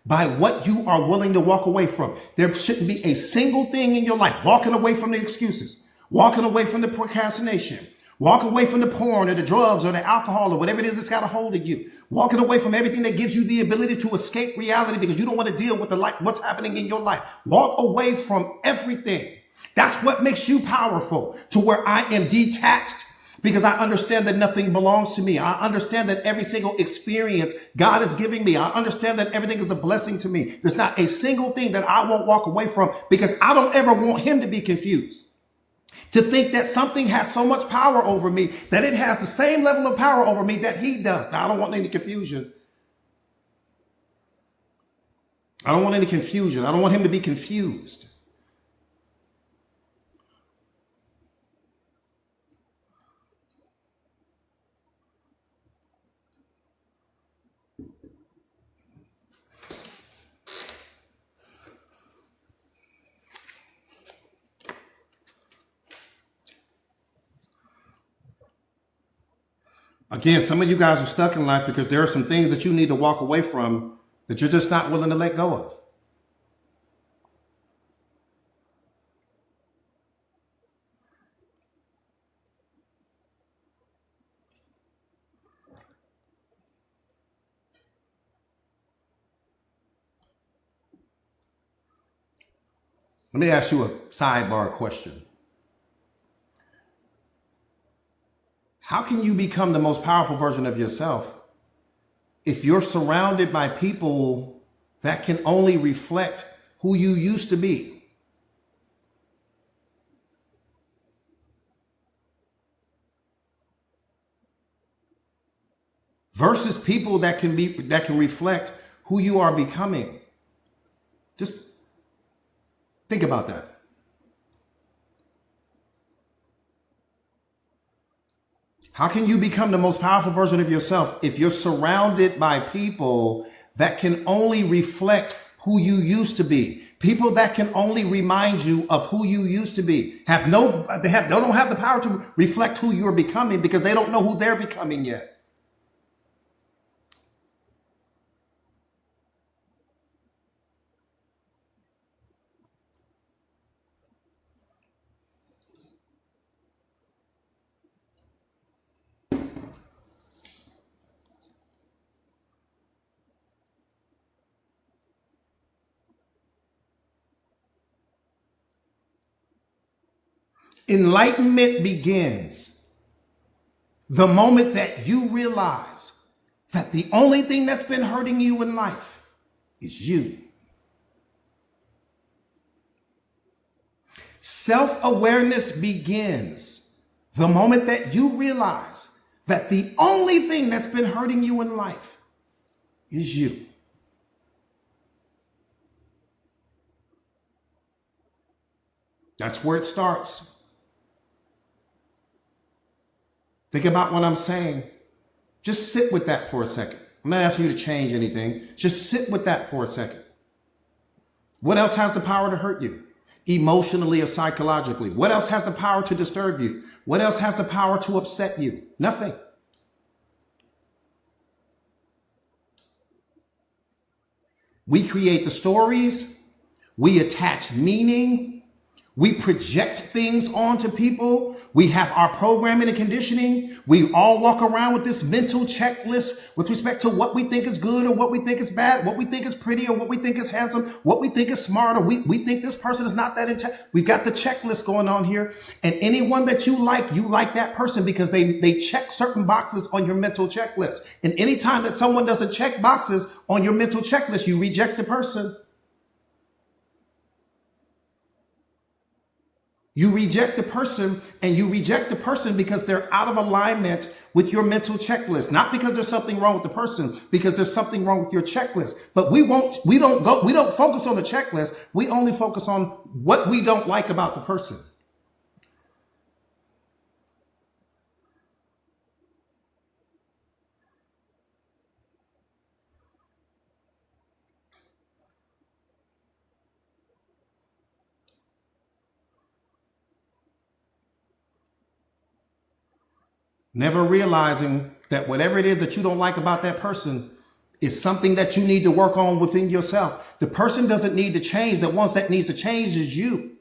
by what you are willing to walk away from. There shouldn't be a single thing in your life, walking away from the excuses, walking away from the procrastination, walk away from the porn or the drugs or the alcohol or whatever it is that's got a hold of you. Walking away from everything that gives you the ability to escape reality because you don't want to deal with what's happening in your life. Walk away from everything. That's what makes you powerful, to where I am detached because I understand that nothing belongs to me. I understand that every single experience God is giving me. I understand that everything is a blessing to me. There's not a single thing that I won't walk away from because I don't ever want him to be confused. To think that something has so much power over me that it has the same level of power over me that he does. Now, I don't want any confusion. I don't want any confusion. I don't want him to be confused. Again, some of you guys are stuck in life because there are some things that you need to walk away from that you're just not willing to let go of. Let me ask you a sidebar question. How can you become the most powerful version of yourself if you're surrounded by people that can only reflect who you used to be? Versus people that can reflect who you are becoming. Just think about that. How can you become the most powerful version of yourself if you're surrounded by people that can only reflect who you used to be? People that can only remind you of who you used to be. They don't have the power to reflect who you're becoming because they don't know who they're becoming yet. Enlightenment begins the moment that you realize that the only thing that's been hurting you in life is you. Self-awareness begins the moment that you realize that the only thing that's been hurting you in life is you. That's where it starts. Think about what I'm saying. Just sit with that for a second. I'm not asking you to change anything. Just sit with that for a second. What else has the power to hurt you? Emotionally or psychologically? What else has the power to disturb you? What else has the power to upset you? Nothing. We create the stories. We attach meaning. We project things onto people. We have our programming and conditioning. We all walk around with this mental checklist with respect to what we think is good or what we think is bad, what we think is pretty or what we think is handsome, what we think is smart, or we think this person is not that intelligent. We've got the checklist going on here. And anyone that you like that person because they check certain boxes on your mental checklist. And anytime that someone doesn't check boxes on your mental checklist, you reject the person. You reject the person, and you reject the person because they're out of alignment with your mental checklist. Not because there's something wrong with the person, because there's something wrong with your checklist. But we don't focus on the checklist. We only focus on what we don't like about the person. Never realizing that whatever it is that you don't like about that person is something that you need to work on within yourself. The person doesn't need to change. The ones that needs to change is you.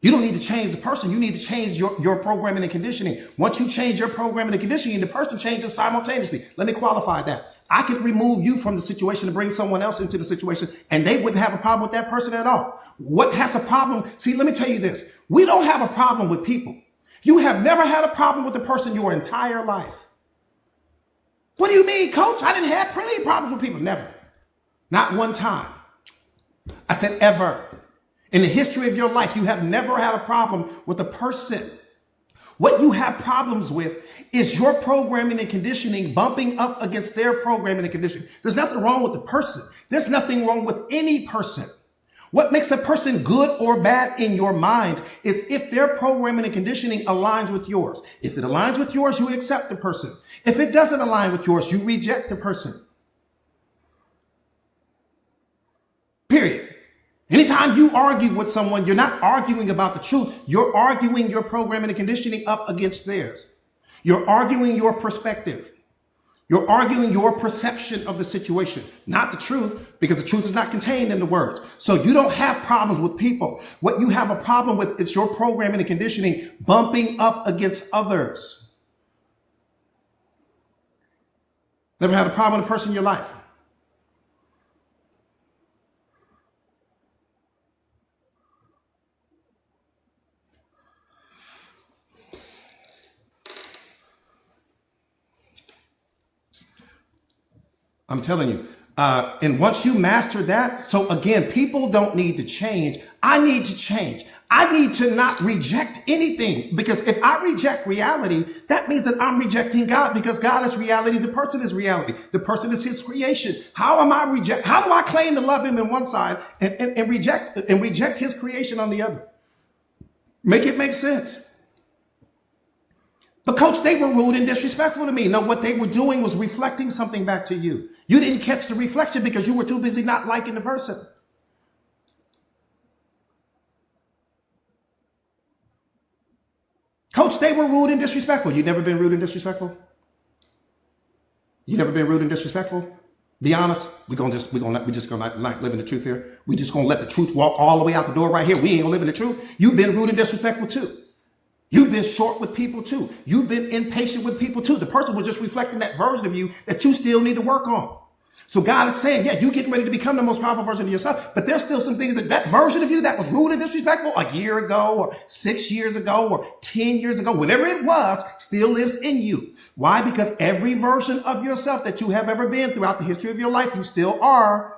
You don't need to change the person. You need to change your programming and conditioning. Once you change your programming and conditioning, the person changes simultaneously. Let me qualify that. I could remove you from the situation and bring someone else into the situation, and they wouldn't have a problem with that person at all. What has a problem? See, let me tell you this. We don't have a problem with people. You have never had a problem with a person your entire life. What do you mean, coach? I didn't have plenty of problems with people. Never. Not one time. I said ever. In the history of your life, you have never had a problem with a person. What you have problems with is your programming and conditioning bumping up against their programming and conditioning. There's nothing wrong with the person. There's nothing wrong with any person. What makes a person good or bad in your mind is if their programming and conditioning aligns with yours. If it aligns with yours, you accept the person. If it doesn't align with yours, you reject the person. Period. Anytime you argue with someone, you're not arguing about the truth. You're arguing your programming and conditioning up against theirs. You're arguing your perspective. You're arguing your perception of the situation, not the truth, because the truth is not contained in the words. So you don't have problems with people. What you have a problem with is your programming and conditioning bumping up against others. Never had a problem with a person in your life? I'm telling you. And once you master that, so again, people don't need to change. I need to change. I need to not reject anything, because if I reject reality, that means that I'm rejecting God, because God is reality. The person is reality. The person is his creation. How do I claim to love him on one side and reject his creation on the other? Make it make sense. But coach, they were rude and disrespectful to me. No, what they were doing was reflecting something back to you. You didn't catch the reflection because you were too busy not liking the person. Coach, they were rude and disrespectful. You never been rude and disrespectful? You never been rude and disrespectful? Be honest. We just gonna not live in the truth here. We just gonna let the truth walk all the way out the door right here. We ain't gonna live in the truth. You've been rude and disrespectful too. You've been short with people too. You've been impatient with people too. The person was just reflecting that version of you that you still need to work on. So God is saying, yeah, you're getting ready to become the most powerful version of yourself, but there's still some things that version of you that was rude and disrespectful a year ago or 6 years ago or 10 years ago, whatever it was, still lives in you. Why? Because every version of yourself that you have ever been throughout the history of your life, you still are.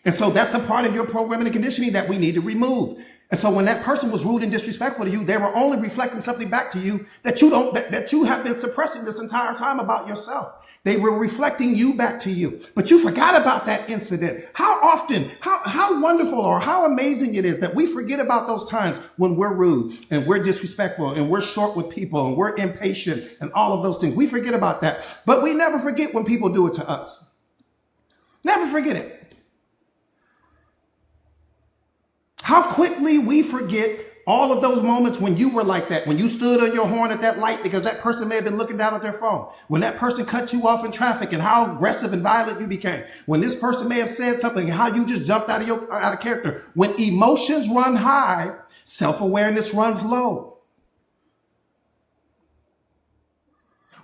And so that's a part of your programming and conditioning that we need to remove. And so when that person was rude and disrespectful to you, they were only reflecting something back to you that you have been suppressing this entire time about yourself. They were reflecting you back to you. But you forgot about that incident. How often, how wonderful or how amazing it is that we forget about those times when we're rude and we're disrespectful and we're short with people and we're impatient and all of those things. We forget about that. But we never forget when people do it to us. Never forget it. How quickly we forget all of those moments when you were like that, when you stood on your horn at that light because that person may have been looking down at their phone, when that person cut you off in traffic and how aggressive and violent you became, when this person may have said something and how you just jumped out of character. When emotions run high, self-awareness runs low.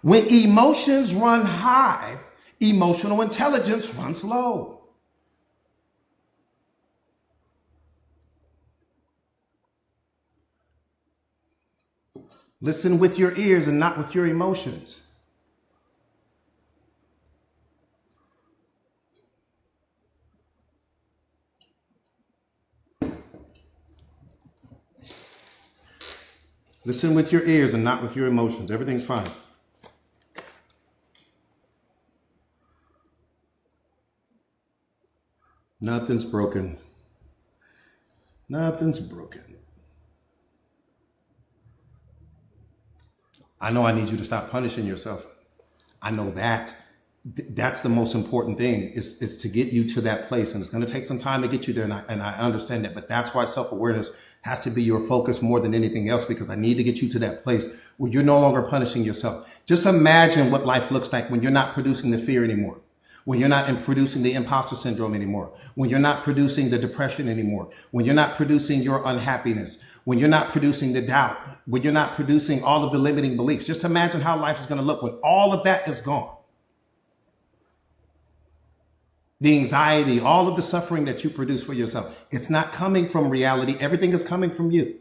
When emotions run high, emotional intelligence runs low. Listen with your ears and not with your emotions. Listen with your ears and not with your emotions. Everything's fine. Nothing's broken. Nothing's broken. I know I need you to stop punishing yourself. I know that. That's the most important thing is to get you to that place. And it's going to take some time to get you there. And I understand that. But that's why self-awareness has to be your focus more than anything else, because I need to get you to that place where you're no longer punishing yourself. Just imagine what life looks like when you're not producing the fear anymore. When you're not producing the imposter syndrome anymore, when you're not producing the depression anymore, when you're not producing your unhappiness, when you're not producing the doubt, when you're not producing all of the limiting beliefs. Just imagine how life is going to look when all of that is gone. The anxiety, all of the suffering that you produce for yourself, it's not coming from reality. Everything is coming from you.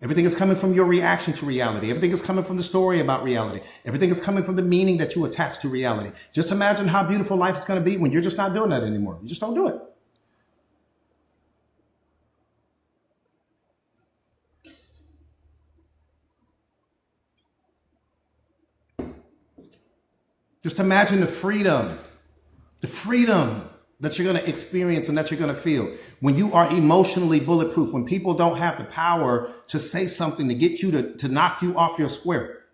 Everything is coming from your reaction to reality. Everything is coming from the story about reality. Everything is coming from the meaning that you attach to reality. Just imagine how beautiful life is going to be when you're just not doing that anymore. You just don't do it. Just imagine the freedom that you're going to experience and that you're going to feel when you are emotionally bulletproof, when people don't have the power to say something to get you to knock you off your square,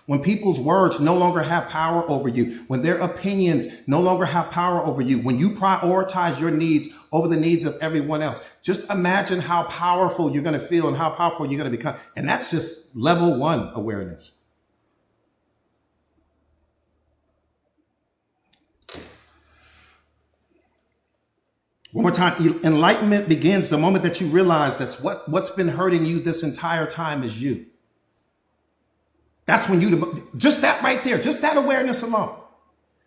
when people's words no longer have power over you, when their opinions no longer have power over you, when you prioritize your needs over the needs of everyone else. Just imagine how powerful you're going to feel and how powerful you're going to become. And that's just level 1 awareness. One more time, enlightenment begins the moment that you realize that's what's been hurting you this entire time is you. That's when just that right there, just that awareness alone.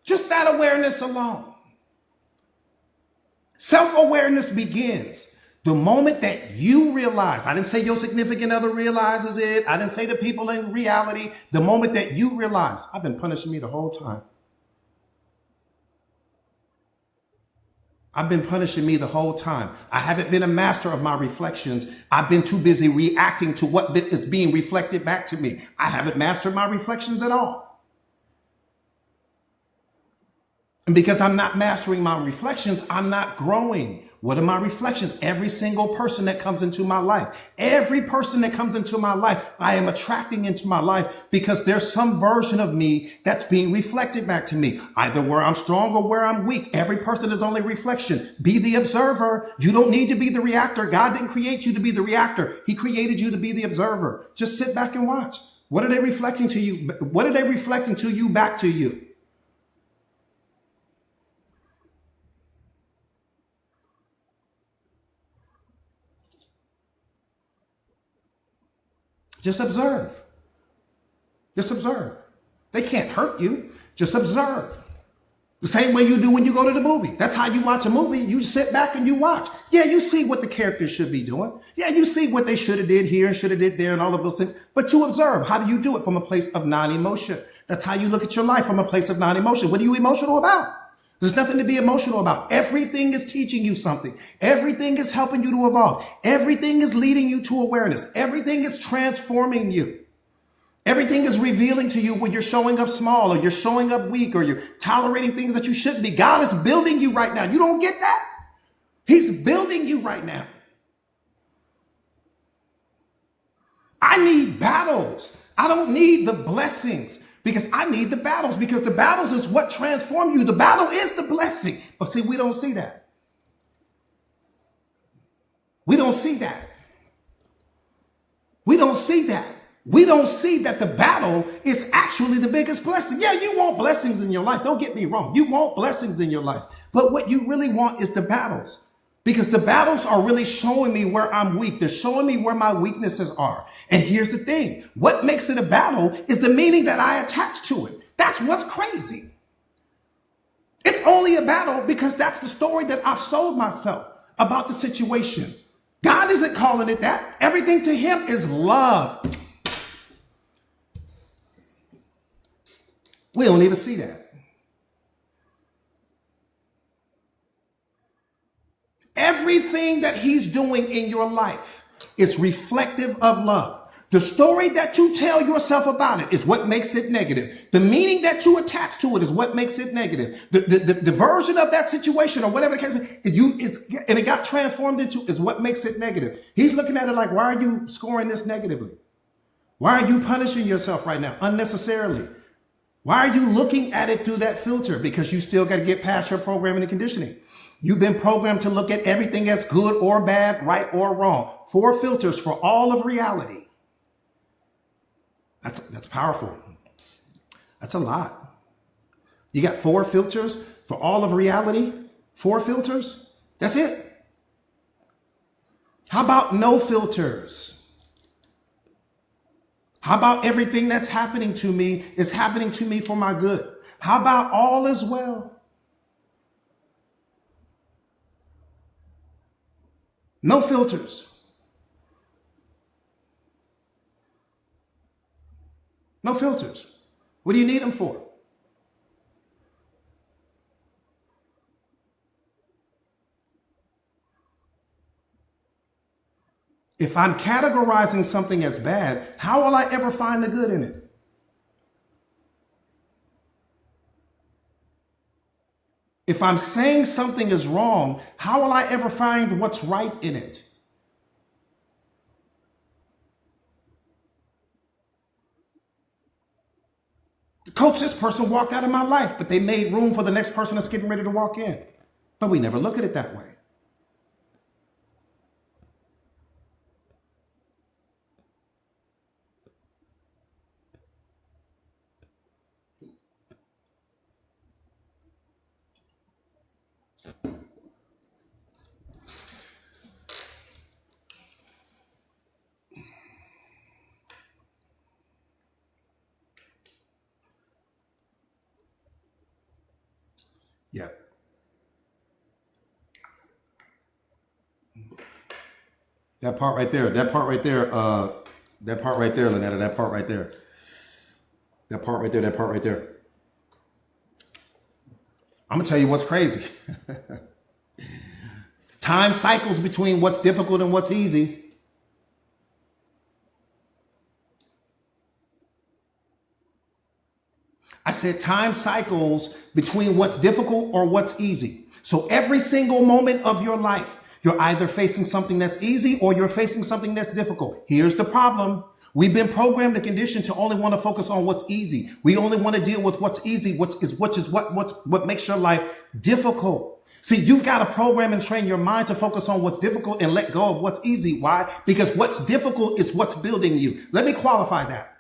Just that awareness alone. Self-awareness begins the moment that you realize. I didn't say your significant other realizes it. I didn't say the people in reality. The moment that you realize, I've been punishing me the whole time. I've been punishing me the whole time. I haven't been a master of my reflections. I've been too busy reacting to what is being reflected back to me. I haven't mastered my reflections at all. And because I'm not mastering my reflections, I'm not growing. What are my reflections? Every single person that comes into my life, every person that comes into my life, I am attracting into my life because there's some version of me that's being reflected back to me, either where I'm strong or where I'm weak. Every person is only reflection. Be the observer. You don't need to be the reactor. God didn't create you to be the reactor. He created you to be the observer. Just sit back and watch. What are they reflecting to you? What are they reflecting to you back to you? Just observe. Just observe. They can't hurt you. Just observe. The same way you do when you go to the movie. That's how you watch a movie. You sit back and you watch. Yeah, you see what the characters should be doing. Yeah, you see what they should have did here and should have did there and all of those things. But you observe. How do you do it? From a place of non-emotion. That's how you look at your life, from a place of non-emotion. What are you emotional about? There's nothing to be emotional about. Everything is teaching you something. Everything is helping you to evolve. Everything is leading you to awareness. Everything is transforming you. Everything is revealing to you when you're showing up small or you're showing up weak or you're tolerating things that you shouldn't be. God is building you right now. You don't get that? He's building you right now. I need battles. I don't need the blessings because I need the battles, because the battles is what transform you. The battle is the blessing. But see, we don't see that. We don't see that. We don't see that. We don't see that the battle is actually the biggest blessing. Yeah, you want blessings in your life. Don't get me wrong. You want blessings in your life. But what you really want is the battles. Because the battles are really showing me where I'm weak. They're showing me where my weaknesses are. And here's the thing. What makes it a battle is the meaning that I attach to it. That's what's crazy. It's only a battle because that's the story that I've sold myself about the situation. God isn't calling it that. Everything to him is love. We don't even see that. Everything that he's doing in your life is reflective of love. The story that you tell yourself about it is what makes it negative. The meaning that you attach to it is what makes it negative. The version of that situation or whatever the case and it got transformed into is what makes it negative. He's looking at it like, why are you scoring this negatively? Why are you punishing yourself right now unnecessarily? Why are you looking at it through that filter? Because you still got to get past your programming and conditioning. You've been programmed to look at everything as good or bad, right or wrong. 4 filters for all of reality. That's powerful. That's a lot. You got 4 filters for all of reality? 4 filters? That's it. How about no filters? How about everything that's happening to me is happening to me for my good? How about all is well? No filters. No filters. What do you need them for? If I'm categorizing something as bad, how will I ever find the good in it? If I'm saying something is wrong, how will I ever find what's right in it? Coach, this person walked out of my life, but they made room for the next person that's getting ready to walk in. But we never look at it that way. Yeah. That part right there, Lynetta, that part right there, that part right there. I'm gonna tell you what's crazy. Time cycles between what's difficult and what's easy. I said time cycles between what's difficult or what's easy. So every single moment of your life, you're either facing something that's easy or you're facing something that's difficult. Here's the problem. We've been programmed and conditioned to only want to focus on what's easy. We only want to deal with what's easy, what makes your life difficult. See, you've got to program and train your mind to focus on what's difficult and let go of what's easy. Why? Because what's difficult is what's building you. Let me qualify that.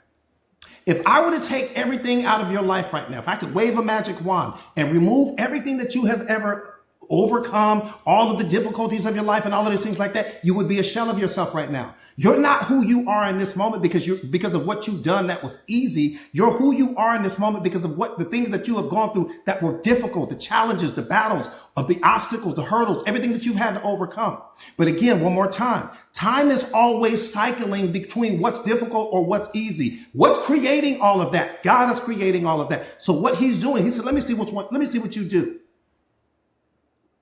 If I were to take everything out of your life right now, if I could wave a magic wand and remove everything that you have ever overcome, all of the difficulties of your life and all of these things like that, you would be a shell of yourself right now. You're not who you are in this moment because of what you've done that was easy. You're who you are in this moment because of what the things that you have gone through that were difficult, the challenges, the battles, of the obstacles, the hurdles, everything that you've had to overcome. But again, one more time, time is always cycling between what's difficult or what's easy. What's creating all of that? God is creating all of that. So what he's doing, he said, let me see what you do.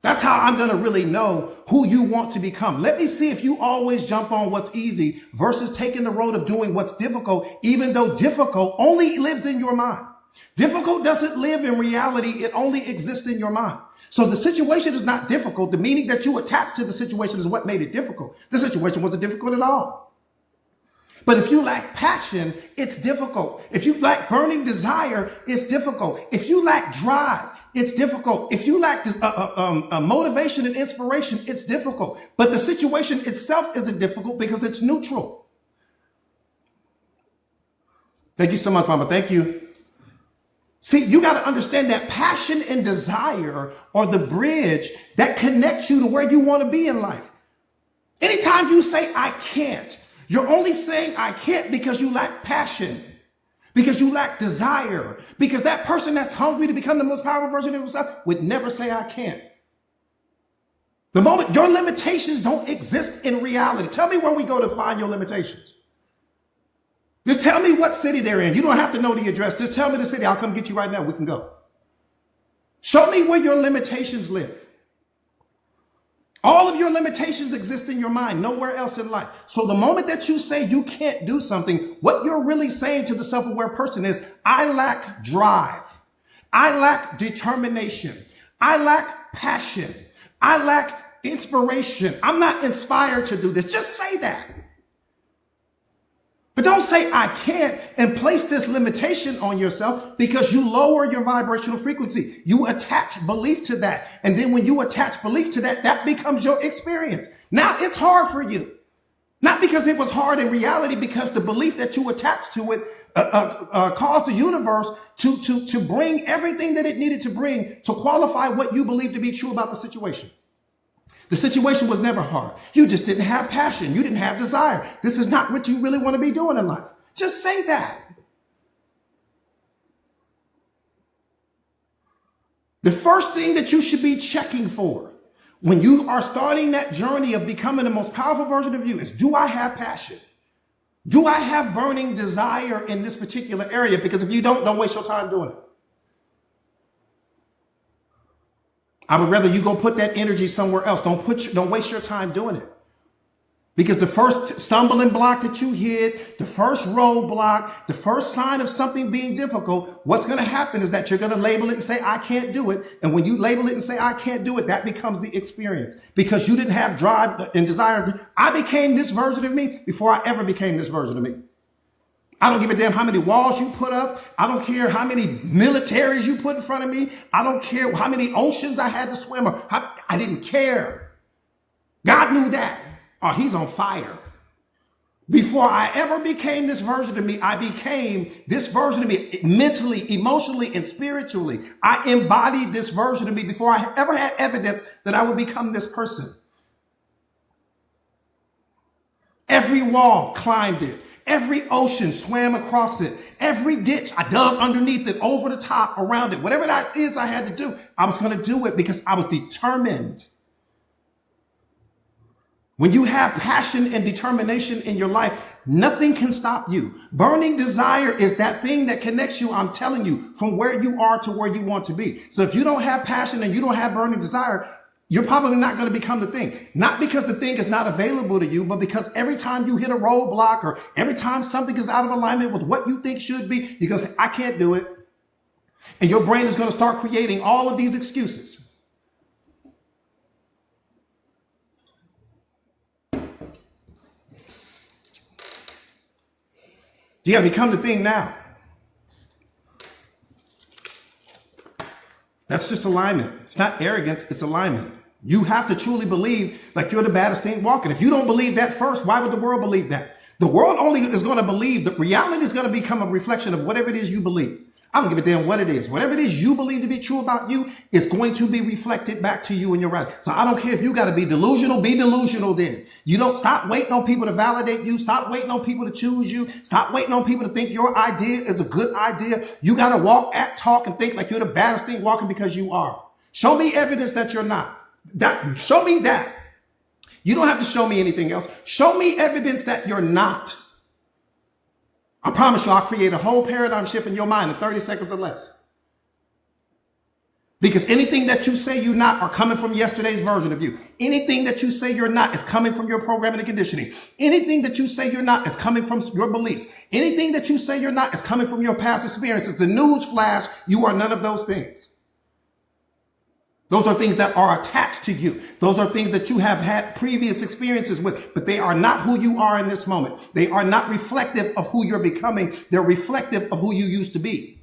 That's how I'm going to really know who you want to become. Let me see if you always jump on what's easy versus taking the road of doing what's difficult, even though difficult only lives in your mind. Difficult doesn't live in reality. It only exists in your mind. So the situation is not difficult. The meaning that you attach to the situation is what made it difficult. The situation wasn't difficult at all. But if you lack passion, it's difficult. If you lack burning desire, it's difficult. If you lack drive, it's difficult. If you lack motivation and inspiration, it's difficult. But the situation itself isn't difficult because it's neutral. Thank you so much, Mama. Thank you. See, you got to understand that passion and desire are the bridge that connects you to where you want to be in life. Anytime you say, I can't, you're only saying I can't because you lack passion, because you lack desire, because that person that's hungry to become the most powerful version of himself would never say I can't. The moment your limitations don't exist in reality. Tell me where we go to find your limitations. Just tell me what city they're in. You don't have to know the address. Just tell me the city. I'll come get you right now. We can go. Show me where your limitations live. All of your limitations exist in your mind, nowhere else in life. So the moment that you say you can't do something, what you're really saying to the self-aware person is, I lack drive. I lack determination. I lack passion. I lack inspiration. I'm not inspired to do this. Just say that. But don't say I can't and place this limitation on yourself, because you lower your vibrational frequency. You attach belief to that. And then when you attach belief to that, that becomes your experience. Now it's hard for you. Not because it was hard in reality, because the belief that you attached to it caused the universe to bring everything that it needed to bring to qualify what you believe to be true about the situation. The situation was never hard. You just didn't have passion. You didn't have desire. This is not what you really want to be doing in life. Just say that. The first thing that you should be checking for when you are starting that journey of becoming the most powerful version of you is, do I have passion? Do I have burning desire in this particular area? Because if you don't waste your time doing it. I would rather you go put that energy somewhere else. Don't waste your time doing it. Because the first stumbling block that you hit, the first roadblock, the first sign of something being difficult, what's going to happen is that you're going to label it and say, I can't do it. And when you label it and say, I can't do it, that becomes the experience. Because you didn't have drive and desire. I became this version of me before I ever became this version of me. I don't give a damn how many walls you put up. I don't care how many militaries you put in front of me. I don't care how many oceans I had to swim. I didn't care. God knew that. Oh, he's on fire. Before I ever became this version of me, I became this version of me mentally, emotionally, and spiritually. I embodied this version of me before I ever had evidence that I would become this person. Every wall, climbed it. Every ocean, swam across it. Every ditch, I dug underneath it, over the top, around it. Whatever that is I had to do, I was going to do it because I was determined. When you have passion and determination in your life, nothing can stop you. Burning desire is that thing that connects you, I'm telling you, from where you are to where you want to be. So if you don't have passion and you don't have burning desire, you're probably not going to become the thing. Not because the thing is not available to you, but because every time you hit a roadblock or every time something is out of alignment with what you think should be, you're going to say, I can't do it. And your brain is going to start creating all of these excuses. You got to become the thing now. That's just alignment. It's not arrogance, it's alignment. You have to truly believe like you're the baddest thing walking. If you don't believe that first, why would the world believe that? The world only is going to believe that reality is going to become a reflection of whatever it is you believe. I don't give a damn what it is. Whatever it is you believe to be true about you is going to be reflected back to you in your reality. So I don't care if you got to be delusional then. You don't stop waiting on people to validate you. Stop waiting on people to choose you. Stop waiting on people to think your idea is a good idea. You got to walk, act, talk, and think like you're the baddest thing walking because you are. Show me evidence that you're not. Show me that. You don't have to show me anything else. Show me evidence that you're not. I promise you, I'll create a whole paradigm shift in your mind in 30 seconds or less. Because anything that you say you're not are coming from yesterday's version of you. Anything that you say you're not is coming from your programming and conditioning. Anything that you say you're not is coming from your beliefs. Anything that you say you're not is coming from your past experiences. The news flash, you are none of those things. Those are things that are attached to you. Those are things that you have had previous experiences with, but they are not who you are in this moment. They are not reflective of who you're becoming. They're reflective of who you used to be.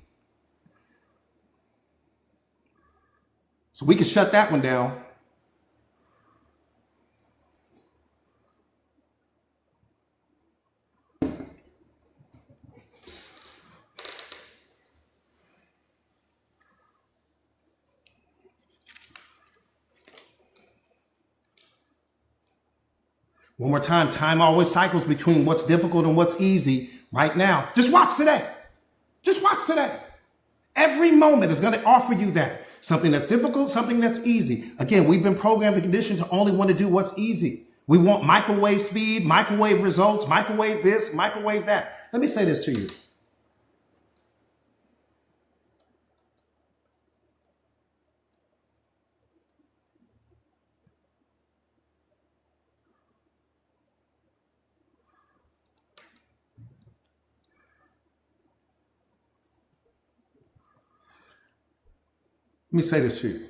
So we can shut that one down. One more time, time always cycles between what's difficult and what's easy right now. Just watch today. Just watch today. Every moment is going to offer you that. Something that's difficult, something that's easy. Again, we've been programmed and conditioned to only want to do what's easy. We want microwave speed, microwave results, microwave this, microwave that. Let me say this to you. Let me say this to you.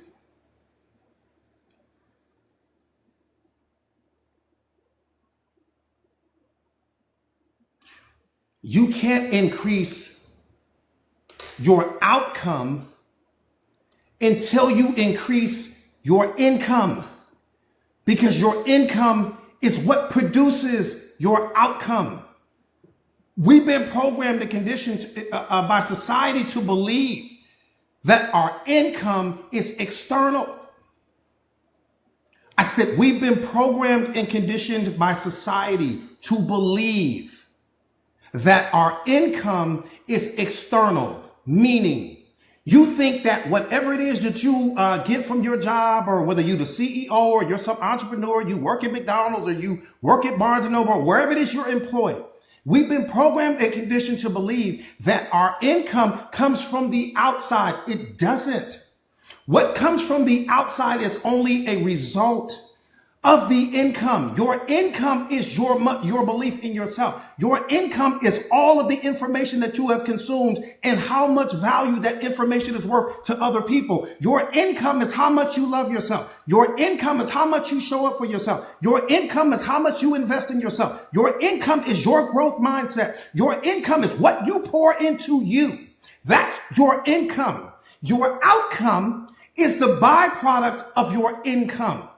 You can't increase your outcome until you increase your income, because your income is what produces your outcome. We've been programmed and conditioned by society to believe that our income is external. I said we've been programmed and conditioned by society to believe that our income is external, meaning you think that whatever it is that you get from your job, or whether you're the CEO or you're some entrepreneur, you work at McDonald's or you work at Barnes & Noble, or wherever it is you're employed, we've been programmed and conditioned to believe that our income comes from the outside. It doesn't. What comes from the outside is only a result of the income. Your income is your belief in yourself. Your income is all of the information that you have consumed and how much value that information is worth to other people. Your income is how much you love yourself. Your income is how much you show up for yourself. Your income is how much you invest in yourself. Your income is your growth mindset. Your income is what you pour into you. That's your income. Your outcome is the byproduct of your income.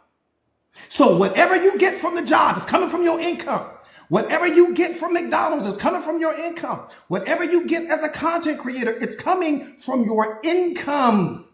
So whatever you get from the job is coming from your income. Whatever you get from McDonald's is coming from your income. Whatever you get as a content creator, it's coming from your income.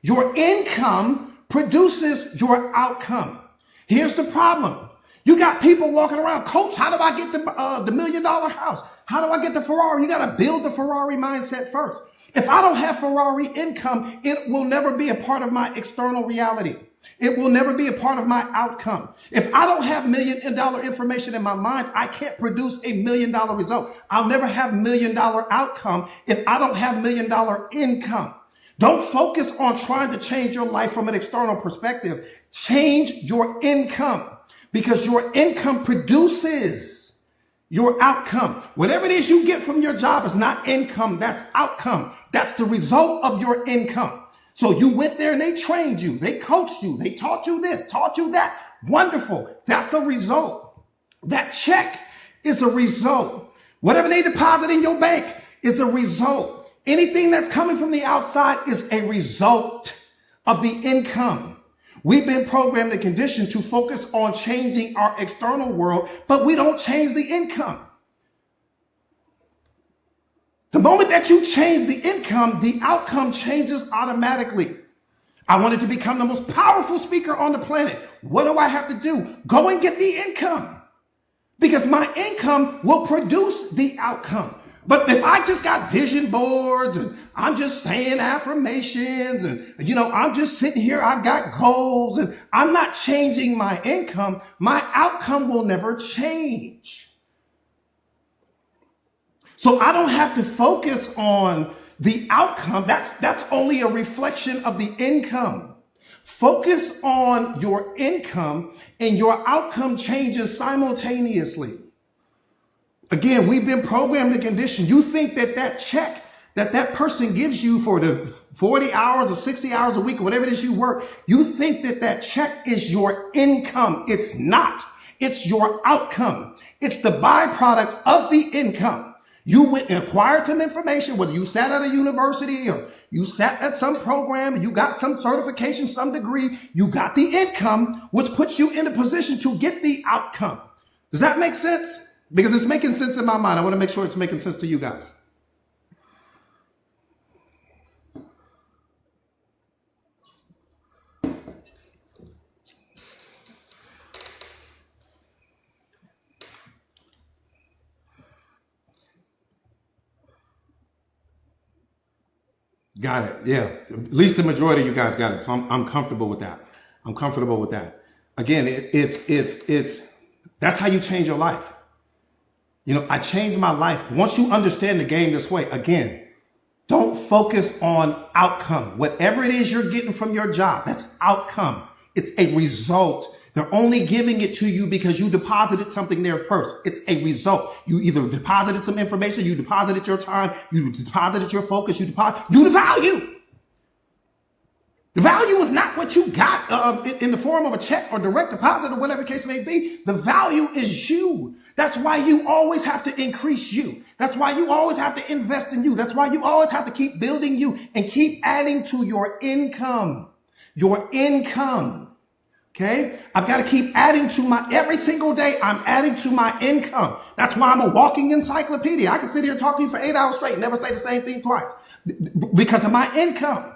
Your income produces your outcome. Here's the problem. You got people walking around, coach, how do I get the $1 million house? How do I get the Ferrari? You got to build the Ferrari mindset first. If I don't have Ferrari income, it will never be a part of my external reality. It will never be a part of my outcome. If I don't have $1 million information in my mind, I can't produce a $1 million result. I'll never have $1 million outcome if I don't have $1 million income. Don't focus on trying to change your life from an external perspective. Change your income, because your income produces your outcome. Whatever it is you get from your job is not income, that's outcome. That's the result of your income. So you went there and they trained you, they coached you, they taught you this, taught you that. Wonderful. That's a result. That check is a result. Whatever they deposit in your bank is a result. Anything that's coming from the outside is a result of the income. We've been programmed and conditioned to focus on changing our external world, but we don't change the income. The moment that you change the income, the outcome changes automatically. I wanted to become the most powerful speaker on the planet. What do I have to do? Go and get the income, because my income will produce the outcome. But if I just got vision boards and I'm just saying affirmations and, I'm just sitting here, I've got goals and I'm not changing my income, my outcome will never change. So I don't have to focus on The outcome, that's only a reflection of the income. Focus on your income and your outcome changes simultaneously. Again, we've been programmed and conditioned. You think that that check that person gives you for the 40 hours or 60 hours a week or whatever it is you work, you think that that check is your income. It's not. It's your outcome. It's the byproduct of the income. You went and acquired some information, whether you sat at a university or you sat at some program, you got some certification, some degree, you got the income, which puts you in a position to get the outcome. Does that make sense? Because it's making sense in my mind. I want to make sure it's making sense to you guys. Got it. Yeah. At least the majority of you guys got it. So I'm comfortable with that. I'm comfortable with that. Again, it's that's how you change your life. You know, I changed my life. Once you understand the game this way, again, don't focus on outcome. Whatever it is you're getting from your job, that's outcome. It's a result. They're only giving it to you because you deposited something there first. It's a result. You either deposited some information, you deposited your time, you deposited your focus, you the value. The value is not what you got in the form of a check or direct deposit or whatever the case may be. The value is you. That's why you always have to increase you. That's why you always have to invest in you. That's why you always have to keep building you and keep adding to your income. Your income. Okay. I've got to keep adding to every single day. I'm adding to my income. That's why I'm a walking encyclopedia. I can sit here and talk to you for 8 hours straight and never say the same thing twice because of my income.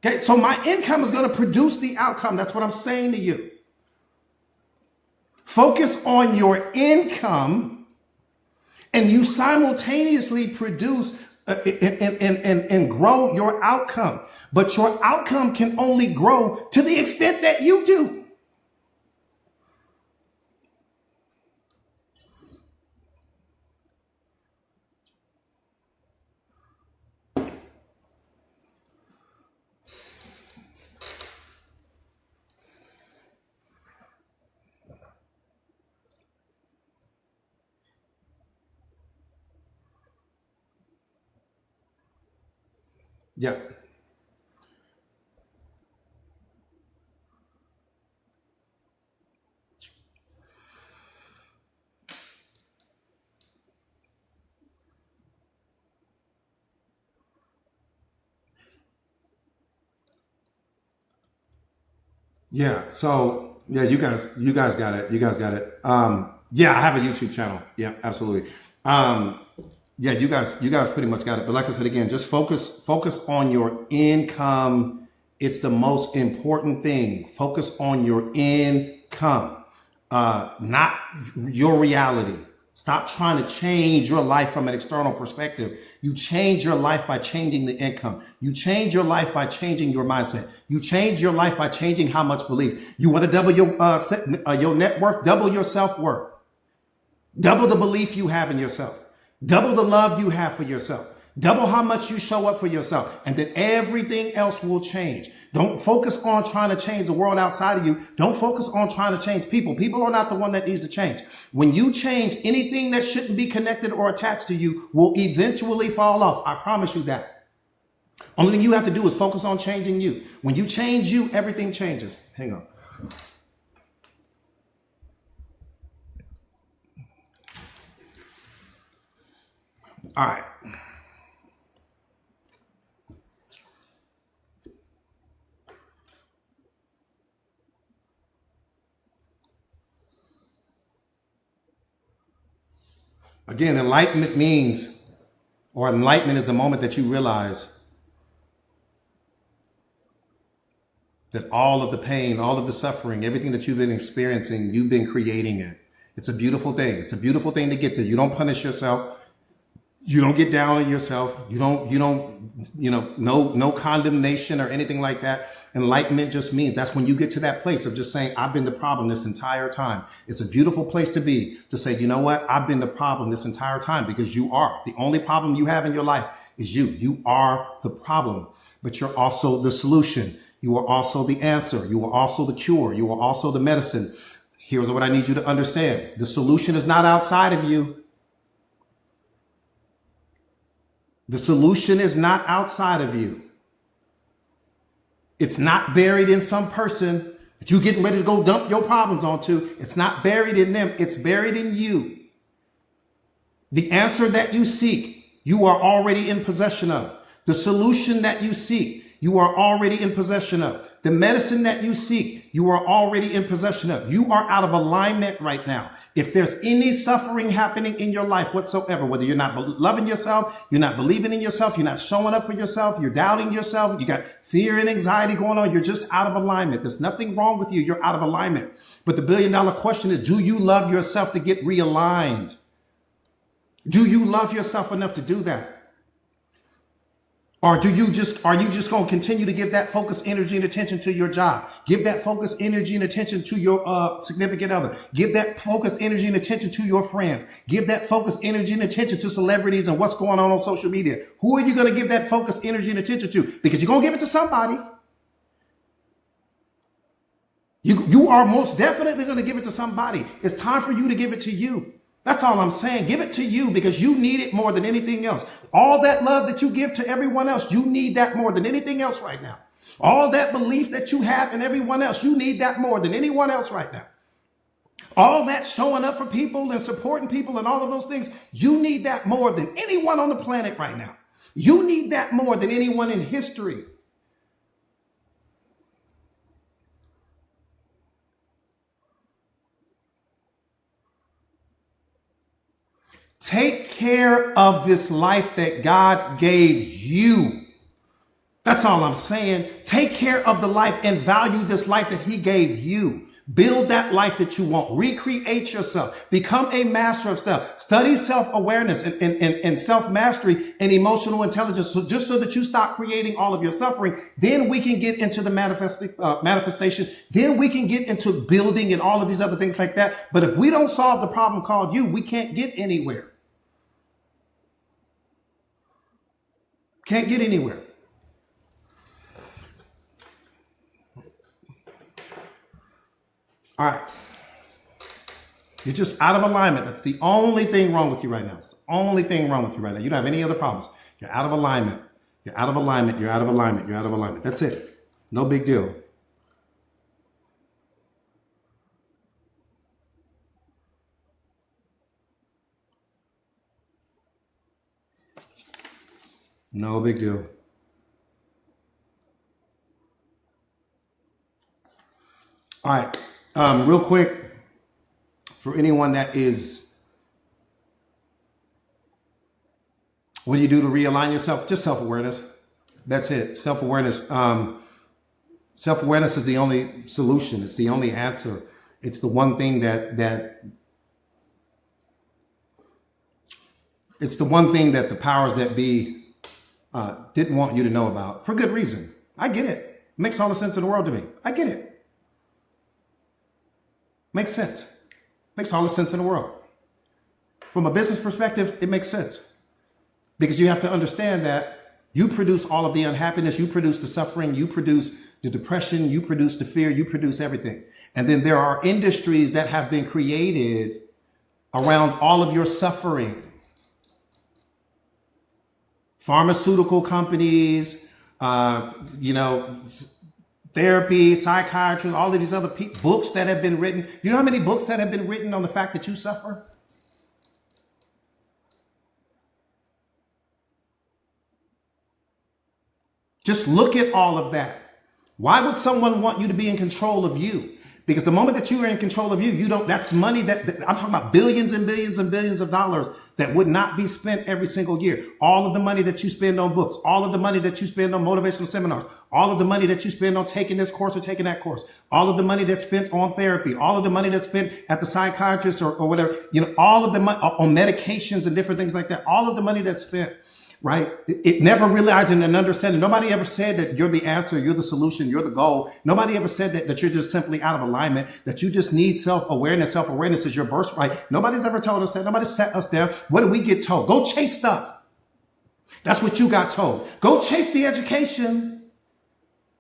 Okay. So my income is going to produce the outcome. That's what I'm saying to you. Focus on your income and you simultaneously produce and grow your outcome. But your outcome can only grow to the extent that you do. Yeah. Yeah. So yeah, you guys got it. You guys got it. Yeah, I have a YouTube channel. Yeah, absolutely. Yeah, you guys pretty much got it. But like I said, again, just focus on your income. It's the most important thing. Focus on your income, not your reality. Stop trying to change your life from an external perspective. You change your life by changing the income. You change your life by changing your mindset. You change your life by changing how much belief. You want to double your net worth, double your self-worth. Double the belief you have in yourself. Double the love you have for yourself. Double how much you show up for yourself. And then everything else will change. Don't focus on trying to change the world outside of you. Don't focus on trying to change people. People are not the one that needs to change. When you change, anything that shouldn't be connected or attached to you will eventually fall off. I promise you that. Only thing you have to do is focus on changing you. When you change you, everything changes. Hang on. All right. Again, enlightenment is the moment that you realize that all of the pain, all of the suffering, everything that you've been experiencing, you've been creating it. It's a beautiful thing. It's a beautiful thing to get there. You don't punish yourself. You don't get down on yourself. No condemnation or anything like that. Enlightenment just means that's when you get to that place of just saying, I've been the problem this entire time. It's a beautiful place to be, to say, you know what? I've been the problem this entire time, because you are. The only problem you have in your life is you. You are the problem, but you're also the solution. You are also the answer. You are also the cure. You are also the medicine. Here's what I need you to understand. The solution is not outside of you. The solution is not outside of you. It's not buried in some person that you're getting ready to go dump your problems onto. It's not buried in them. It's buried in you. The answer that you seek, you are already in possession of. The solution that you seek, you are already in possession of. The medicine that you seek, you are already in possession of. You are out of alignment right now. If there's any suffering happening in your life whatsoever, whether you're not loving yourself, you're not believing in yourself, you're not showing up for yourself, you're doubting yourself, you got fear and anxiety going on, you're just out of alignment. There's nothing wrong with you. You're out of alignment. But the $1 billion question is, do you love yourself to get realigned? Do you love yourself enough to do that? Or are you just going to continue to give that focus, energy, and attention to your job? Give that focus, energy, and attention to your significant other. Give that focus, energy, and attention to your friends. Give that focus, energy, and attention to celebrities and what's going on social media. Who are you going to give that focus, energy, and attention to? Because you're going to give it to somebody. You are most definitely going to give it to somebody. It's time for you to give it to you. That's all I'm saying. Give it to you because you need it more than anything else. All that love that you give to everyone else, you need that more than anything else right now. All that belief that you have in everyone else, you need that more than anyone else right now. All that showing up for people and supporting people and all of those things, you need that more than anyone on the planet right now. You need that more than anyone in history. Take care of this life that God gave you. That's all I'm saying. Take care of the life and value this life that he gave you. Build that life that you want. Recreate yourself. Become a master of self. Study self-awareness and self-mastery and emotional intelligence. So just so that you stop creating all of your suffering, then we can get into the manifestation. Then we can get into building and all of these other things like that. But if we don't solve the problem called you, we can't get anywhere. Can't get anywhere. All right. You're just out of alignment. That's the only thing wrong with you right now. It's the only thing wrong with you right now. You don't have any other problems. You're out of alignment. You're out of alignment. You're out of alignment. You're out of alignment. That's it. No big deal. No big deal. All right. Real quick, for anyone that is, what do you do to realign yourself? Just self-awareness. That's it. Self-awareness. Self-awareness is the only solution. It's the only answer. It's the one thing it's the one thing that the powers that be didn't want you to know about, for good reason. I get it. Makes all the sense in the world to me. I get it. Makes sense. Makes all the sense in the world. From a business perspective, it makes sense. Because you have to understand that you produce all of the unhappiness, you produce the suffering, you produce the depression, you produce the fear, you produce everything. And then there are industries that have been created around all of your suffering. Pharmaceutical companies, therapy, psychiatry, all of these other books that have been written. You know how many books that have been written on the fact that you suffer? Just look at all of that. Why would someone want you to be in control of you? Because the moment that you are in control of you, that's money that I'm talking about billions and billions and billions of dollars that would not be spent every single year. All of the money that you spend on books, all of the money that you spend on motivational seminars, all of the money that you spend on taking this course or taking that course, all of the money that's spent on therapy, all of the money that's spent at the psychiatrist or whatever, all of the money on medications and different things like that, all of the money that's spent. Right? It never realizing and understanding. Nobody ever said that you're the answer, you're the solution, you're the goal. Nobody ever said that you're just simply out of alignment, that you just need self-awareness. Self-awareness is your birthright. Nobody's ever told us that. Nobody set us there. What do we get told? Go chase stuff. That's what you got told. Go chase the education.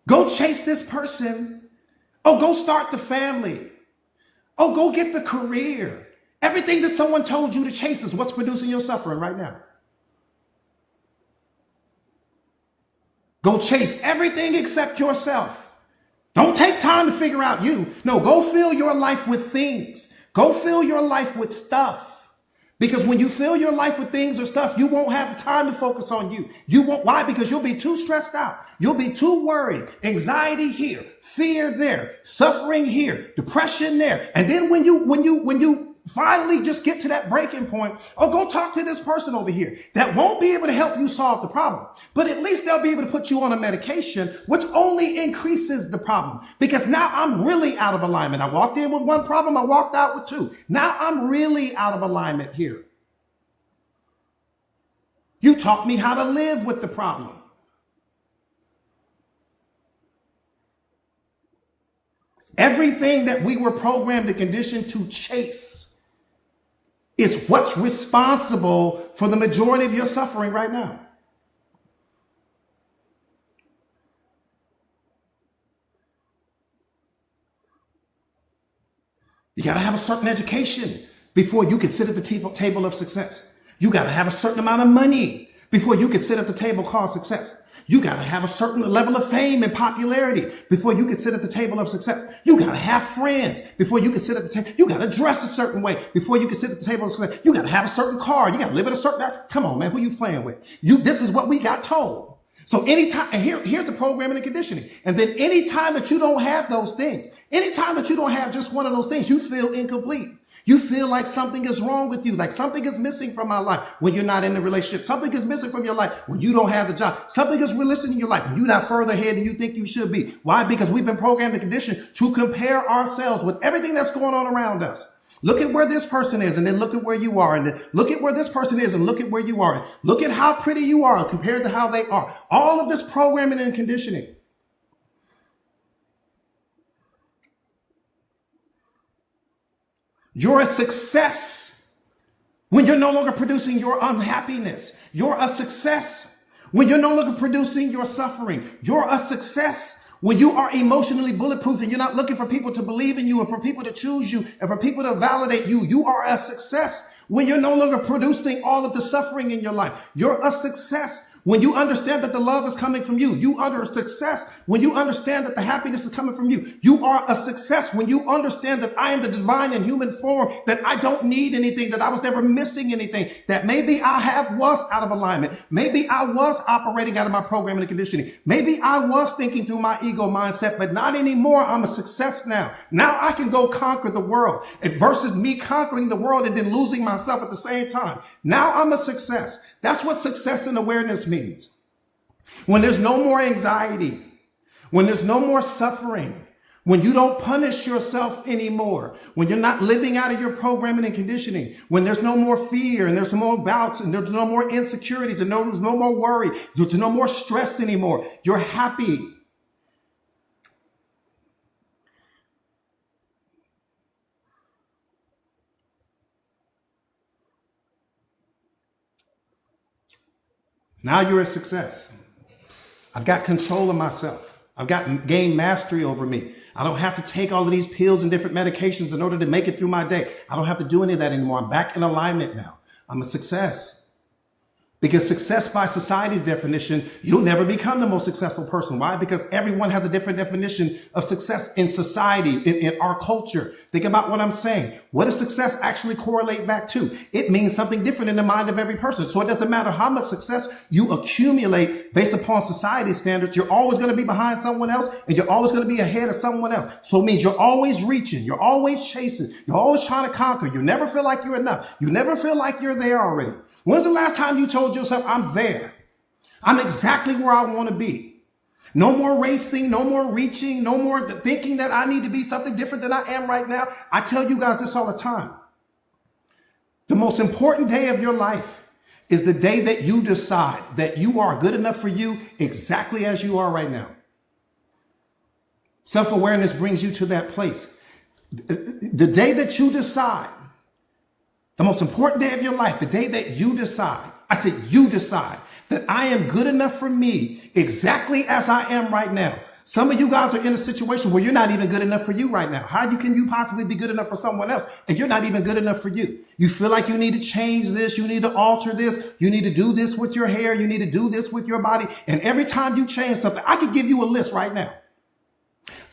Go chase this person. Oh, go start the family. Oh, go get the career. Everything that someone told you to chase is what's producing your suffering right now. Go chase everything except yourself. Don't take time to figure out you. No, go fill your life with things. Go fill your life with stuff. Because when you fill your life with things or stuff, you won't have the time to focus on you. You won't. Why? Because you'll be too stressed out. You'll be too worried. Anxiety here, fear there, suffering here, depression there. And then when you finally just get to that breaking point, oh, go talk to this person over here that won't be able to help you solve the problem. But at least they'll be able to put you on a medication, which only increases the problem. Because now I'm really out of alignment. I walked in with one problem. I walked out with two. Now I'm really out of alignment here. You taught me how to live with the problem. Everything that we were programmed and conditioned to chase is what's responsible for the majority of your suffering right now. You got to have a certain education before you can sit at the table of success. You got to have a certain amount of money before you can sit at the table called success. You got to have a certain level of fame and popularity before you can sit at the table of success. You got to have friends before you can sit at the table. You got to dress a certain way before you can sit at the table of success. You got to have a certain car. You got to live at a certain... Come on, man. Who you playing with? This is what we got told. So anytime, and here's the programming and conditioning. And then anytime that you don't have those things, anytime that you don't have just one of those things, you feel incomplete. You feel like something is wrong with you, like something is missing from my life when you're not in the relationship. Something is missing from your life when you don't have the job. Something is missing in your life when you're not further ahead than you think you should be. Why? Because we've been programmed and conditioned to compare ourselves with everything that's going on around us. Look at where this person is, and then look at where you are, and then look at where this person is, and look at where you are. Look at how pretty you are compared to how they are. All of this programming and conditioning. You're a success when you're no longer producing your unhappiness. You're a success when you're no longer producing your suffering. You're a success when you are emotionally bulletproof and you're not looking for people to believe in you and for people to choose you and for people to validate you. You are a success when you're no longer producing all of the suffering in your life. You're a success when you understand that the love is coming from you. You are a success when you understand that the happiness is coming from you. You are a success when you understand that I am the divine in human form, that I don't need anything, that I was never missing anything, that maybe I was out of alignment. Maybe I was operating out of my programming and conditioning. Maybe I was thinking through my ego mindset, but not anymore. I'm a success now. Now I can go conquer the world versus me conquering the world and then losing myself at the same time. Now I'm a success. That's what success and awareness means. When there's no more anxiety, when there's no more suffering, when you don't punish yourself anymore, when you're not living out of your programming and conditioning, when there's no more fear and there's no more doubts and there's no more insecurities and there's no more worry, there's no more stress anymore, you're happy. Now you're a success. I've got control of myself. I've gained mastery over me. I don't have to take all of these pills and different medications in order to make it through my day. I don't have to do any of that anymore. I'm back in alignment now. I'm a success. Because success by society's definition, you'll never become the most successful person. Why? Because everyone has a different definition of success in society, in our culture. Think about what I'm saying. What does success actually correlate back to? It means something different in the mind of every person. So it doesn't matter how much success you accumulate based upon society standards. You're always going to be behind someone else and you're always going to be ahead of someone else. So it means you're always reaching. You're always chasing. You're always trying to conquer. You never feel like you're enough. You never feel like you're there already. When's the last time you told yourself, I'm there? I'm exactly where I want to be. No more racing, no more reaching, no more thinking that I need to be something different than I am right now. I tell you guys this all the time. The most important day of your life is the day that you decide that you are good enough for you exactly as you are right now. Self-awareness brings you to that place. The day that you decide, the most important day of your life, the day that you decide, I said you decide that I am good enough for me exactly as I am right now. Some of you guys are in a situation where you're not even good enough for you right now. Can you possibly be good enough for someone else and you're not even good enough for you? You feel like you need to change this. You need to alter this. You need to do this with your hair. You need to do this with your body. And every time you change something, I could give you a list right now.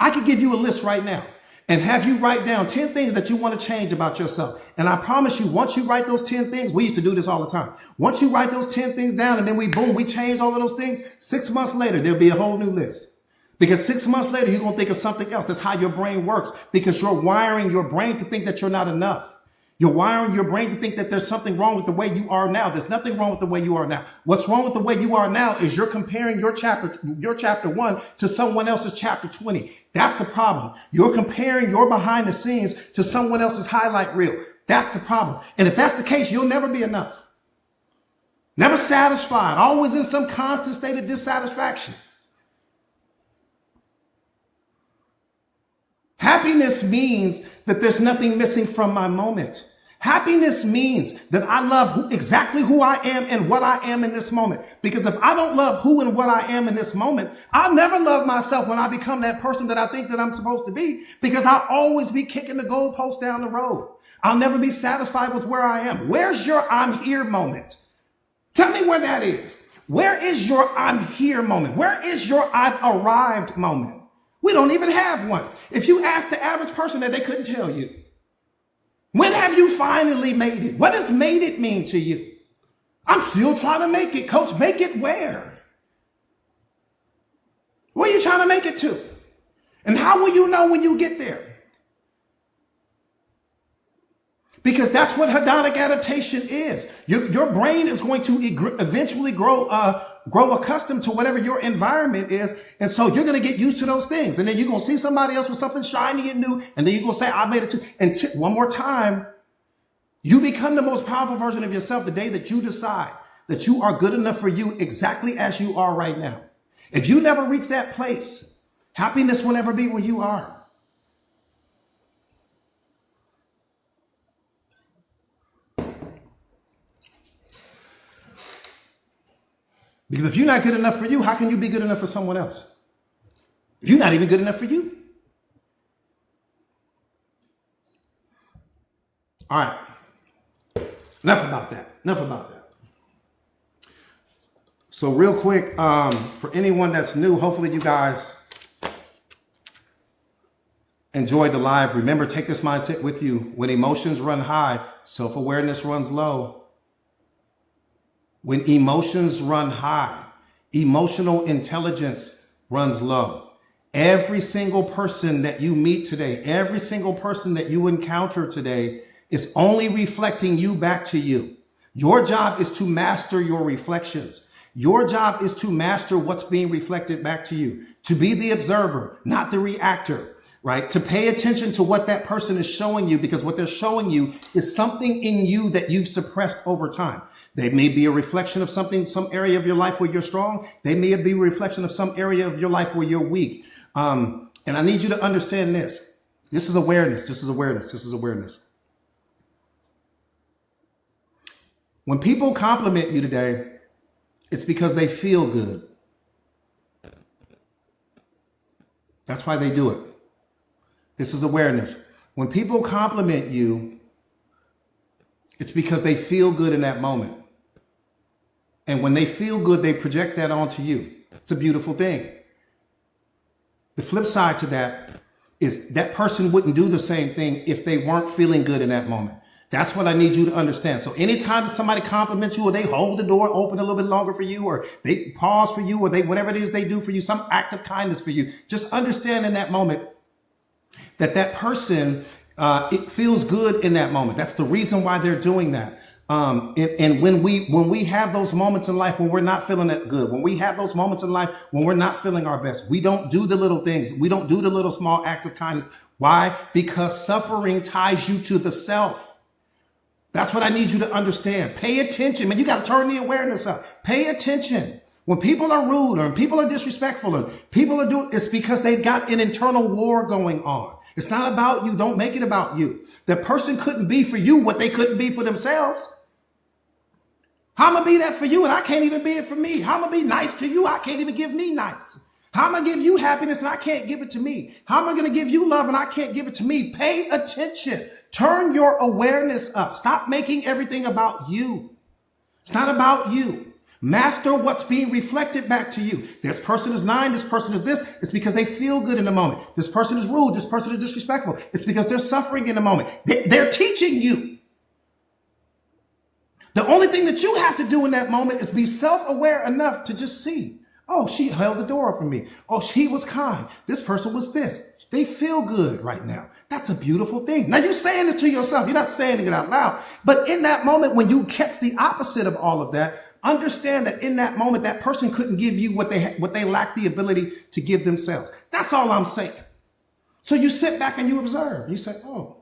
I could give you a list right now and have you write down 10 things that you want to change about yourself. And I promise you, once you write those 10 things, we used to do this all the time. Once you write those 10 things down and then we change all of those things, 6 months later, there'll be a whole new list. Because 6 months later, you're going to think of something else. That's how your brain works, because you're wiring your brain to think that you're not enough. You're wiring your brain to think that there's something wrong with the way you are now. There's nothing wrong with the way you are now. What's wrong with the way you are now is you're comparing your chapter 1 to someone else's chapter 20. That's the problem. You're comparing your behind the scenes to someone else's highlight reel. That's the problem. And if that's the case, you'll never be enough. Never satisfied. Always in some constant state of dissatisfaction. Happiness means that there's nothing missing from my moment. Happiness means that I love exactly who I am and what I am in this moment. Because if I don't love who and what I am in this moment, I'll never love myself when I become that person that I think that I'm supposed to be, because I'll always be kicking the goalpost down the road. I'll never be satisfied with where I am. Where's your I'm here moment? Tell me where that is. Where is your I'm here moment? Where is your I've arrived moment? We don't even have one. If you ask the average person that, they couldn't tell you. When have you finally made it? What does made it mean to you? I'm still trying to make it, coach. Make it where? Where are you trying to make it to? And how will you know when you get there? Because that's what hedonic adaptation is. Your brain is going to eventually grow accustomed to whatever your environment is. And so you're going to get used to those things. And then you're going to see somebody else with something shiny and new. And then you're going to say, I made it too. And one more time, you become the most powerful version of yourself the day that you decide that you are good enough for you exactly as you are right now. If you never reach that place, happiness will never be where you are. Because if you're not good enough for you, how can you be good enough for someone else? If you're not even good enough for you. All right. Enough about that. So real quick, for anyone that's new, hopefully you guys enjoyed the live. Remember, take this mindset with you. When emotions run high, self-awareness runs low. When emotions run high, emotional intelligence runs low. Every single person that you meet today, every single person that you encounter today is only reflecting you back to you. Your job is to master your reflections. Your job is to master what's being reflected back to you, to be the observer, not the reactor, right? To pay attention to what that person is showing you, because what they're showing you is something in you that you've suppressed over time. They may be a reflection of something, some area of your life where you're strong. They may be a reflection of some area of your life where you're weak. And I need you to understand this. This is awareness. This is awareness. This is awareness. When people compliment you today, it's because they feel good. That's why they do it. This is awareness. When people compliment you, it's because they feel good in that moment. And when they feel good, they project that onto you. It's a beautiful thing. The flip side to that is that person wouldn't do the same thing if they weren't feeling good in that moment. That's what I need you to understand. So anytime somebody compliments you, or they hold the door open a little bit longer for you, or they pause for you, or they whatever it is they do for you, some act of kindness for you, just understand in that moment that person, it feels good in that moment. That's the reason why they're doing that. And when we have those moments in life when we're not feeling that good, when we have those moments in life when we're not feeling our best, we don't do the little things. We don't do the little small acts of kindness. Why? Because suffering ties you to the self. That's what I need you to understand. Pay attention, man. You got to turn the awareness up. Pay attention. When people are rude, or when people are disrespectful, or people are doing, it's because they've got an internal war going on. It's not about you. Don't make it about you. That person couldn't be for you what they couldn't be for themselves. How I'm going to be that for you and I can't even be it for me? How I'm going to be nice to you? I can't even give me nice. How am I going to give you happiness and I can't give it to me? How am I going to give you love and I can't give it to me? Pay attention. Turn your awareness up. Stop making everything about you. It's not about you. Master what's being reflected back to you. This person is 9. This person is this. It's because they feel good in the moment. This person is rude. This person is disrespectful. It's because they're suffering in the moment. They're teaching you. The only thing that you have to do in that moment is be self-aware enough to just see. Oh, she held the door for me. Oh, she was kind. This person was this. They feel good right now. That's a beautiful thing. Now you're saying this to yourself. You're not saying it out loud. But in that moment, when you catch the opposite of all of that, understand that in that moment, that person couldn't give you what they lacked the ability to give themselves. That's all I'm saying. So you sit back and you observe. You say, oh.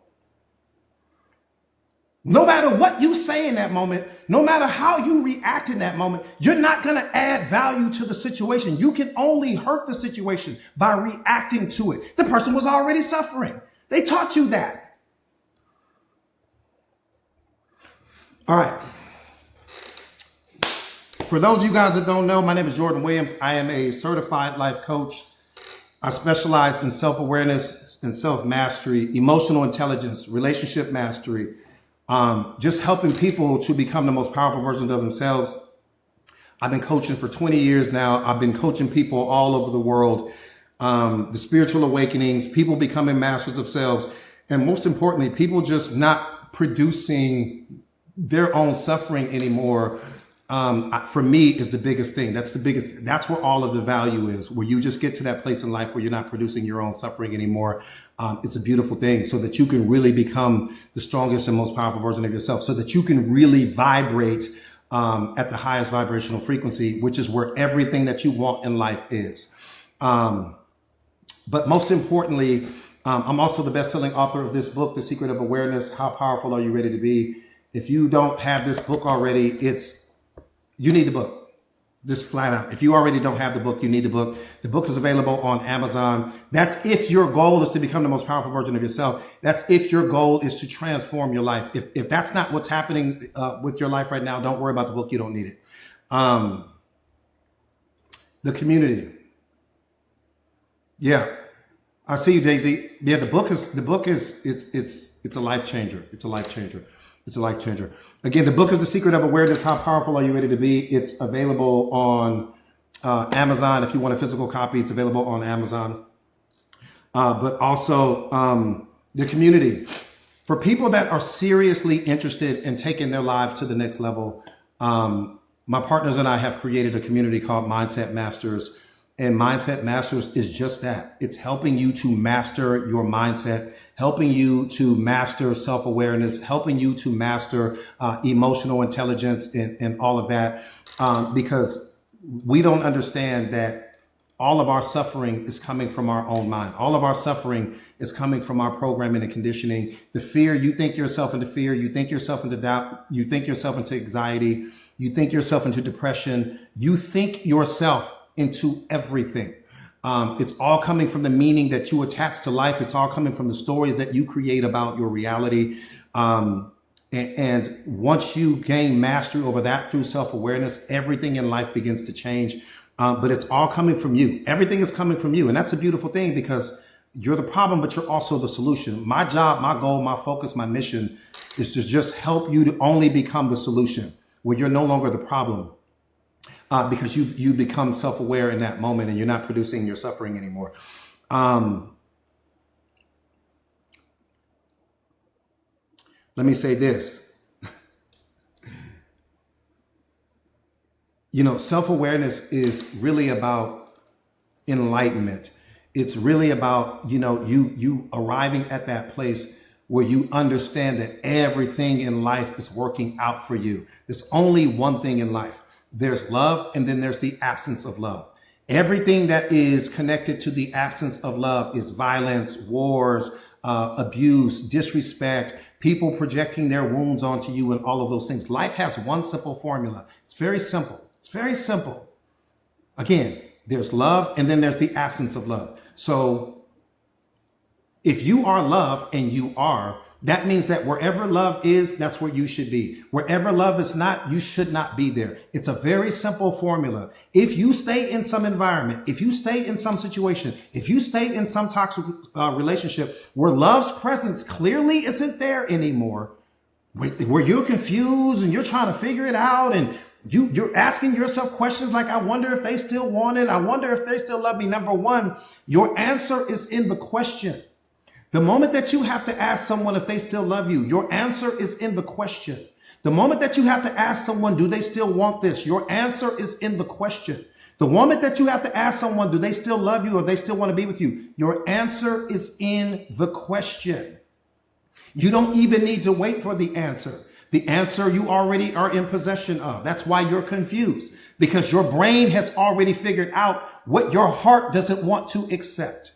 No matter what you say in that moment, no matter how you react in that moment, you're not going to add value to the situation. You can only hurt the situation by reacting to it. The person was already suffering. They taught you that. All right. For those of you guys that don't know, my name is Jordan Williams. I am a certified life coach. I specialize in self-awareness and self-mastery, emotional intelligence, relationship mastery, just helping people to become the most powerful versions of themselves. I've been coaching for 20 years now. I've been coaching people all over the world, the spiritual awakenings, people becoming masters of selves, and most importantly, people just not producing their own suffering anymore. For me is the biggest thing. That's where all of the value is, where you just get to that place in life where you're not producing your own suffering anymore. It's a beautiful thing, so that you can really become the strongest and most powerful version of yourself, so that you can really vibrate at the highest vibrational frequency, which is where everything that you want in life is. But most importantly, I'm also the best-selling author of this book, The Secret of Awareness. How powerful are you ready to be? If you don't have this book already, you need the book. Just flat out. If you already don't have the book, you need the book. The book is available on Amazon. That's if your goal is to become the most powerful version of yourself. That's if your goal is to transform your life. If that's not what's happening with your life right now, don't worry about the book. You don't need it. The community. Yeah. I see you, Daisy. Yeah, the book is it's a life changer. It's a life changer. It's a life changer. Again, the book is The Secret of Awareness. How powerful are you ready to be? It's available on Amazon. If you want a physical copy, it's available on Amazon. But also the community. For people that are seriously interested in taking their lives to the next level, my partners and I have created a community called Mindset Masters. And Mindset Masters is just that. It's helping you to master your mindset, helping you to master self-awareness, helping you to master emotional intelligence and all of that. Because we don't understand that all of our suffering is coming from our own mind. All of our suffering is coming from our programming and conditioning. The fear, you think yourself into fear, you think yourself into doubt, you think yourself into anxiety, you think yourself into depression, you think yourself into everything. It's all coming from the meaning that you attach to life. It's all coming from the stories that you create about your reality. And once you gain mastery over that through self-awareness, everything in life begins to change. But it's all coming from you. Everything is coming from you. And that's a beautiful thing, because you're the problem, but you're also the solution. My job, my goal, my focus, my mission is to just help you to only become the solution, where you're no longer the problem. Because you become self-aware in that moment and you're not producing your suffering anymore. Let me say this. Self-awareness is really about enlightenment. It's really about, you arriving at that place where you understand that everything in life is working out for you. There's only one thing in life. There's love, and then there's the absence of love. Everything that is connected to the absence of love is violence, wars, abuse, disrespect, people projecting their wounds onto you, and all of those things. Life has one simple formula. It's very simple. It's very simple. Again, there's love, and then there's the absence of love. So if you are love and you are, That means that wherever love is, that's where you should be. Wherever love is not, you should not be there. It's a very simple formula. If you stay in some environment, if you stay in some situation, if you stay in some toxic relationship where love's presence clearly isn't there anymore, where you're confused and you're trying to figure it out, and you're asking yourself questions like, I wonder if they still want it. I wonder if they still love me. Number one, your answer is in the question. The moment that you have to ask someone if they still love you, your answer is in the question. The moment that you have to ask someone, do they still want this? Your answer is in the question. The moment that you have to ask someone, do they still love you or they still want to be with you? Your answer is in the question. You don't even need to wait for the answer. The answer you already are in possession of. That's why you're confused, because your brain has already figured out what your heart doesn't want to accept.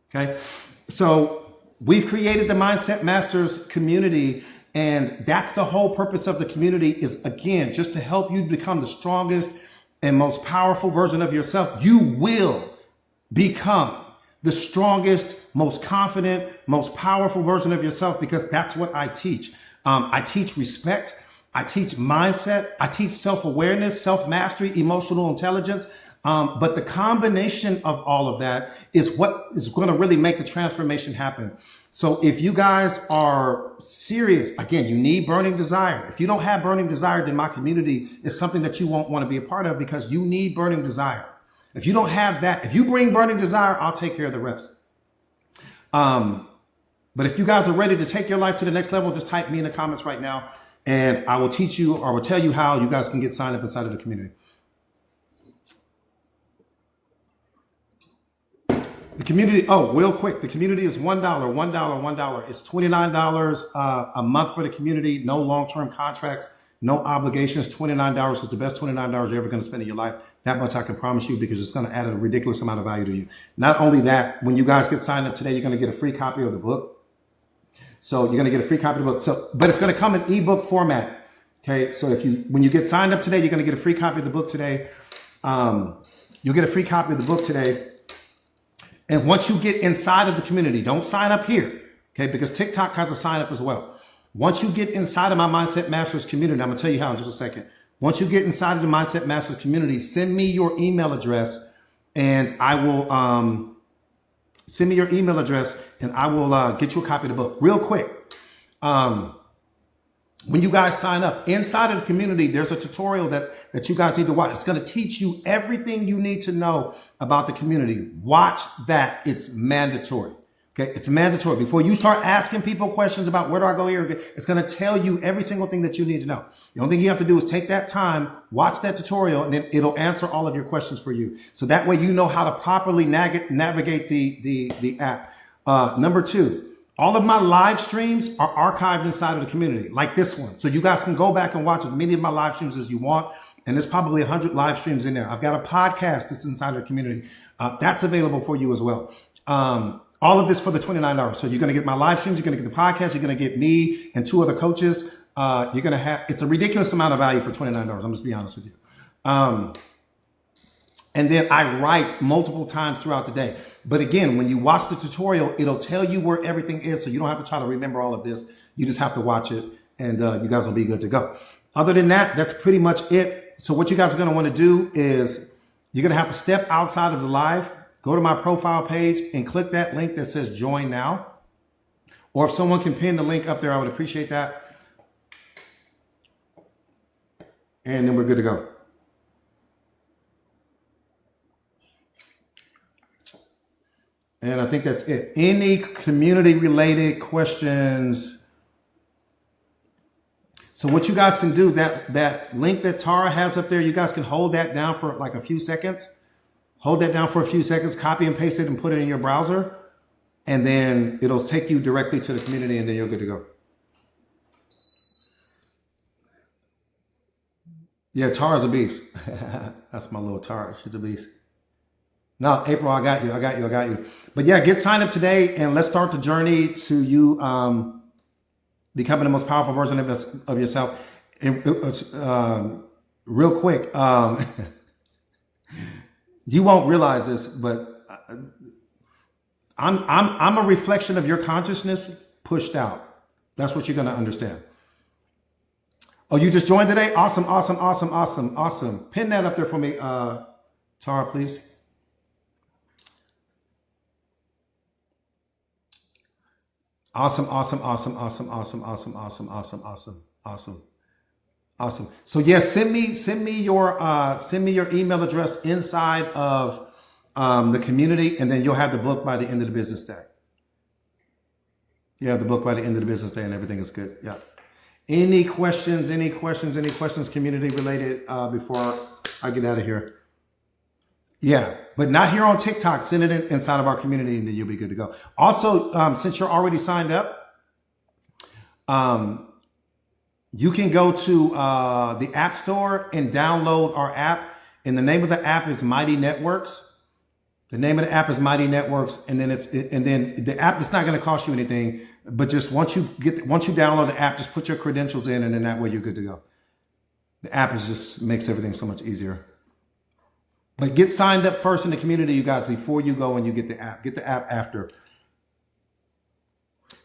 Okay. So we've created the Mindset Masters community, and that's the whole purpose of the community, is, again, just to help you become the strongest and most powerful version of yourself. You will become the strongest, most confident, most powerful version of yourself, because that's what I teach. I teach respect. I teach mindset. I teach self-awareness, self-mastery, emotional intelligence. But the combination of all of that is what is going to really make the transformation happen. So if you guys are serious, again, you need burning desire. If you don't have burning desire, then my community is something that you won't want to be a part of, because you need burning desire. If you don't have that, if you bring burning desire, I'll take care of the rest. But if you guys are ready to take your life to the next level, just type me in the comments right now, and I will teach you, or I will tell you how you guys can get signed up inside of the community. The community, oh, real quick, the community is $1, $1. It's $29 a month for the community. No long-term contracts, no obligations. $29 is the best $29 you're ever going to spend in your life. That much I can promise you, because it's going to add a ridiculous amount of value to you. Not only that, when you guys get signed up today, you're going to get a free copy of the book. So you're going to get a free copy of the book. But it's going to come in ebook format. Okay. So when you get signed up today, you're going to get a free copy of the book today. You'll get a free copy of the book today. And once you get inside of the community, don't sign up here, okay? Because TikTok has a sign up as well. Once you get inside of my Mindset Masters community, I'm gonna tell you how in just a second. Once you get inside of the Mindset Masters community, send me your email address, and I will send me your email address, and I will get you a copy of the book. Real quick, when you guys sign up, inside of the community, there's a tutorial that you guys need to watch. It's going to teach you everything you need to know about the community. Watch that. It's mandatory. Okay. It's mandatory. Before you start asking people questions about where do I go here, it's going to tell you every single thing that you need to know. The only thing you have to do is take that time, watch that tutorial, and then it'll answer all of your questions for you. So that way you know how to properly navigate the app. Number two, all of my live streams are archived inside of the community, like this one. So you guys can go back and watch as many of my live streams as you want. And there's probably 100 live streams in there. I've got a podcast that's inside of the community. That's available for you as well. All of this for the $29. So you're going to get my live streams. You're going to get the podcast. You're going to get me and 2 other coaches. You're going to have, it's a ridiculous amount of value for $29. I'm just be honest with you. And then I write multiple times throughout the day. But again, when you watch the tutorial, it'll tell you where everything is. So you don't have to try to remember all of this. You just have to watch it, and you guys will be good to go. Other than that, that's pretty much it. So what you guys are going to want to do is you're going to have to step outside of the live, go to my profile page and click that link that says join now. Or if someone can pin the link up there, I would appreciate that. And then we're good to go. And I think that's it. Any community related questions? So what you guys can do, that link that Tara has up there, you guys can hold that down for like a few seconds. Hold that down for a few seconds, copy and paste it and put it in your browser. And then it'll take you directly to the community, and then you're good to go. Yeah, Tara's a beast. That's my little Tara. She's a beast. No, April, I got you. But yeah, get signed up today, and let's start the journey to you becoming the most powerful version of yourself. And real quick, you won't realize this, but I'm a reflection of your consciousness pushed out. That's what you're going to understand. Oh, you just joined today? Awesome, awesome, awesome, awesome, awesome. Pin that up there for me, Tara, please. Awesome, awesome, awesome, awesome, awesome, awesome, awesome, awesome, awesome, awesome, awesome. So yes, send me your email address inside of the community, and then you'll have the book by the end of the business day. You have the book by the end of the business day, and everything is good. Yeah. Any questions? Any questions? Any questions? Community related before I get out of here. Yeah, but not here on TikTok. Send it inside of our community, and then you'll be good to go. Also, since you're already signed up, you can go to the App Store and download our app. And the name of the app is Mighty Networks. The name of the app is Mighty Networks, and then the app is not going to cost you anything. But just once you download the app, just put your credentials in, and then that way you're good to go. The app just makes everything so much easier. But get signed up first in the community, you guys, before you go and you get the app. Get the app after.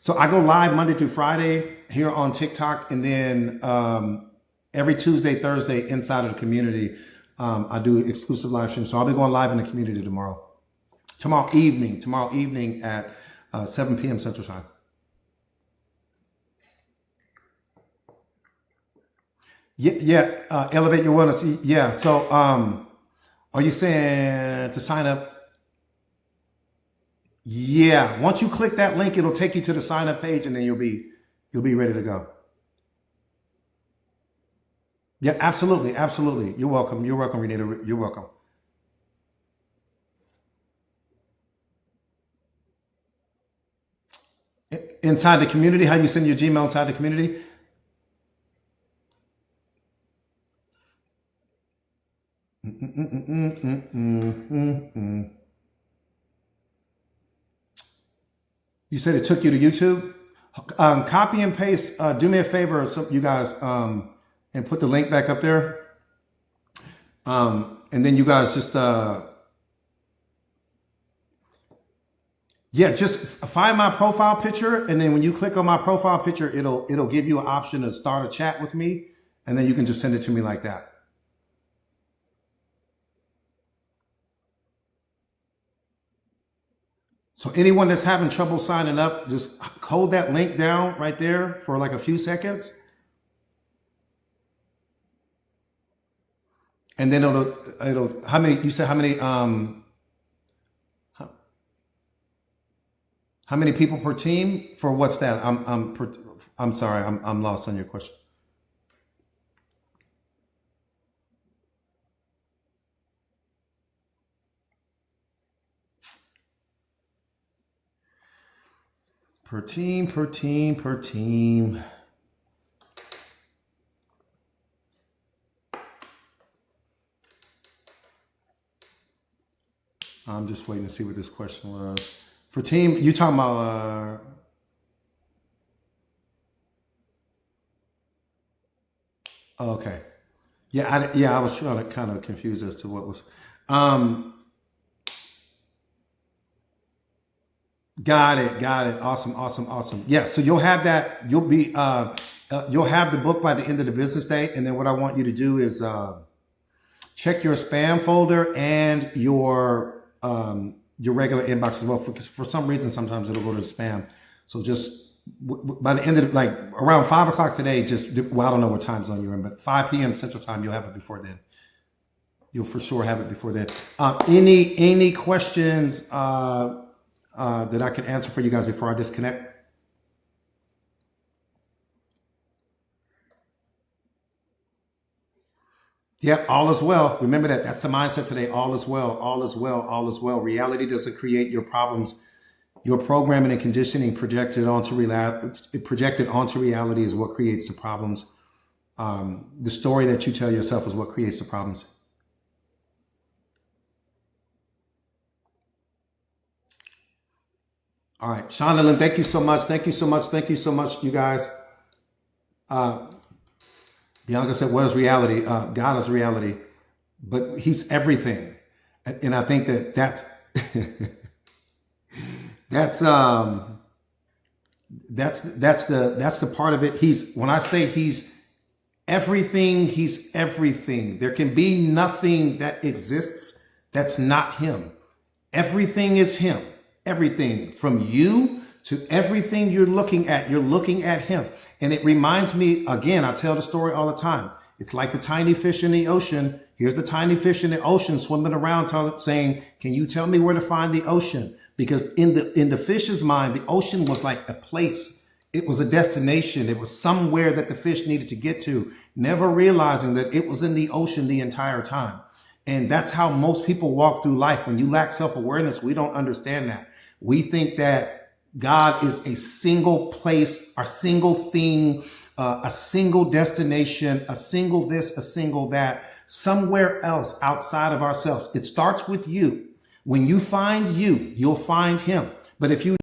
So I go live Monday through Friday here on TikTok, and then every Tuesday, Thursday inside of the community, I do exclusive live streams. So I'll be going live in the community tomorrow. Tomorrow evening at 7 p.m. Central Time. Yeah, elevate your wellness. Yeah, so are you saying to sign up? Yeah, once you click that link, it'll take you to the sign up page, and then you'll be ready to go. Yeah, absolutely, absolutely. You're welcome. You're welcome, Renita. You're welcome. Inside the community, how do you send your Gmail inside the community? You said it took you to YouTube? Copy and paste. Do me a favor, you guys, and put the link back up there. And then you guys just, just find my profile picture. And then when you click on my profile picture, it'll give you an option to start a chat with me. And then you can just send it to me like that. So anyone that's having trouble signing up, just hold that link down right there for like a few seconds. And then it'll how many, you said how many people per team for what's that? I'm sorry, I'm lost on your question. Per team. I'm just waiting to see what this question was. For team, you talking about, okay. Yeah, I was trying to kind of confuse as to what was, got it. Awesome. Yeah, so you'll have that, you'll have the book by the end of the business day. And then what I want you to do is check your spam folder and your regular inbox as well, because for some reason, sometimes it'll go to the spam. So just by the end of like around 5 o'clock today, I don't know what time zone you're in, but 5 p.m. Central Time, you'll have it before then. You'll for sure have it before then. Any questions that I can answer for you guys before I disconnect? Yeah, all is well. Remember that. That's the mindset today. All is well. All is well. All is well. Reality doesn't create your problems. Your programming and conditioning projected onto reality is what creates the problems. The story that you tell yourself is what creates the problems. All right, Shonda, thank you so much. Thank you so much, you guys. Bianca said, what is reality? God is reality, but he's everything. And I think that's That's the part of it. When I say he's everything, he's everything. There can be nothing that exists that's not him. Everything is him. Everything from you to everything you're looking at him. And it reminds me, again, I tell the story all the time. It's like the tiny fish in the ocean. Here's the tiny fish in the ocean swimming around saying, can you tell me where to find the ocean? Because in the fish's mind, the ocean was like a place. It was a destination. It was somewhere that the fish needed to get to, never realizing that it was in the ocean the entire time. And that's how most people walk through life. When you lack self-awareness, we don't understand that. We think that God is a single place, a single thing, a single destination, a single this, a single that, somewhere else outside of ourselves. It starts with you. When you find you, you'll find him. But if you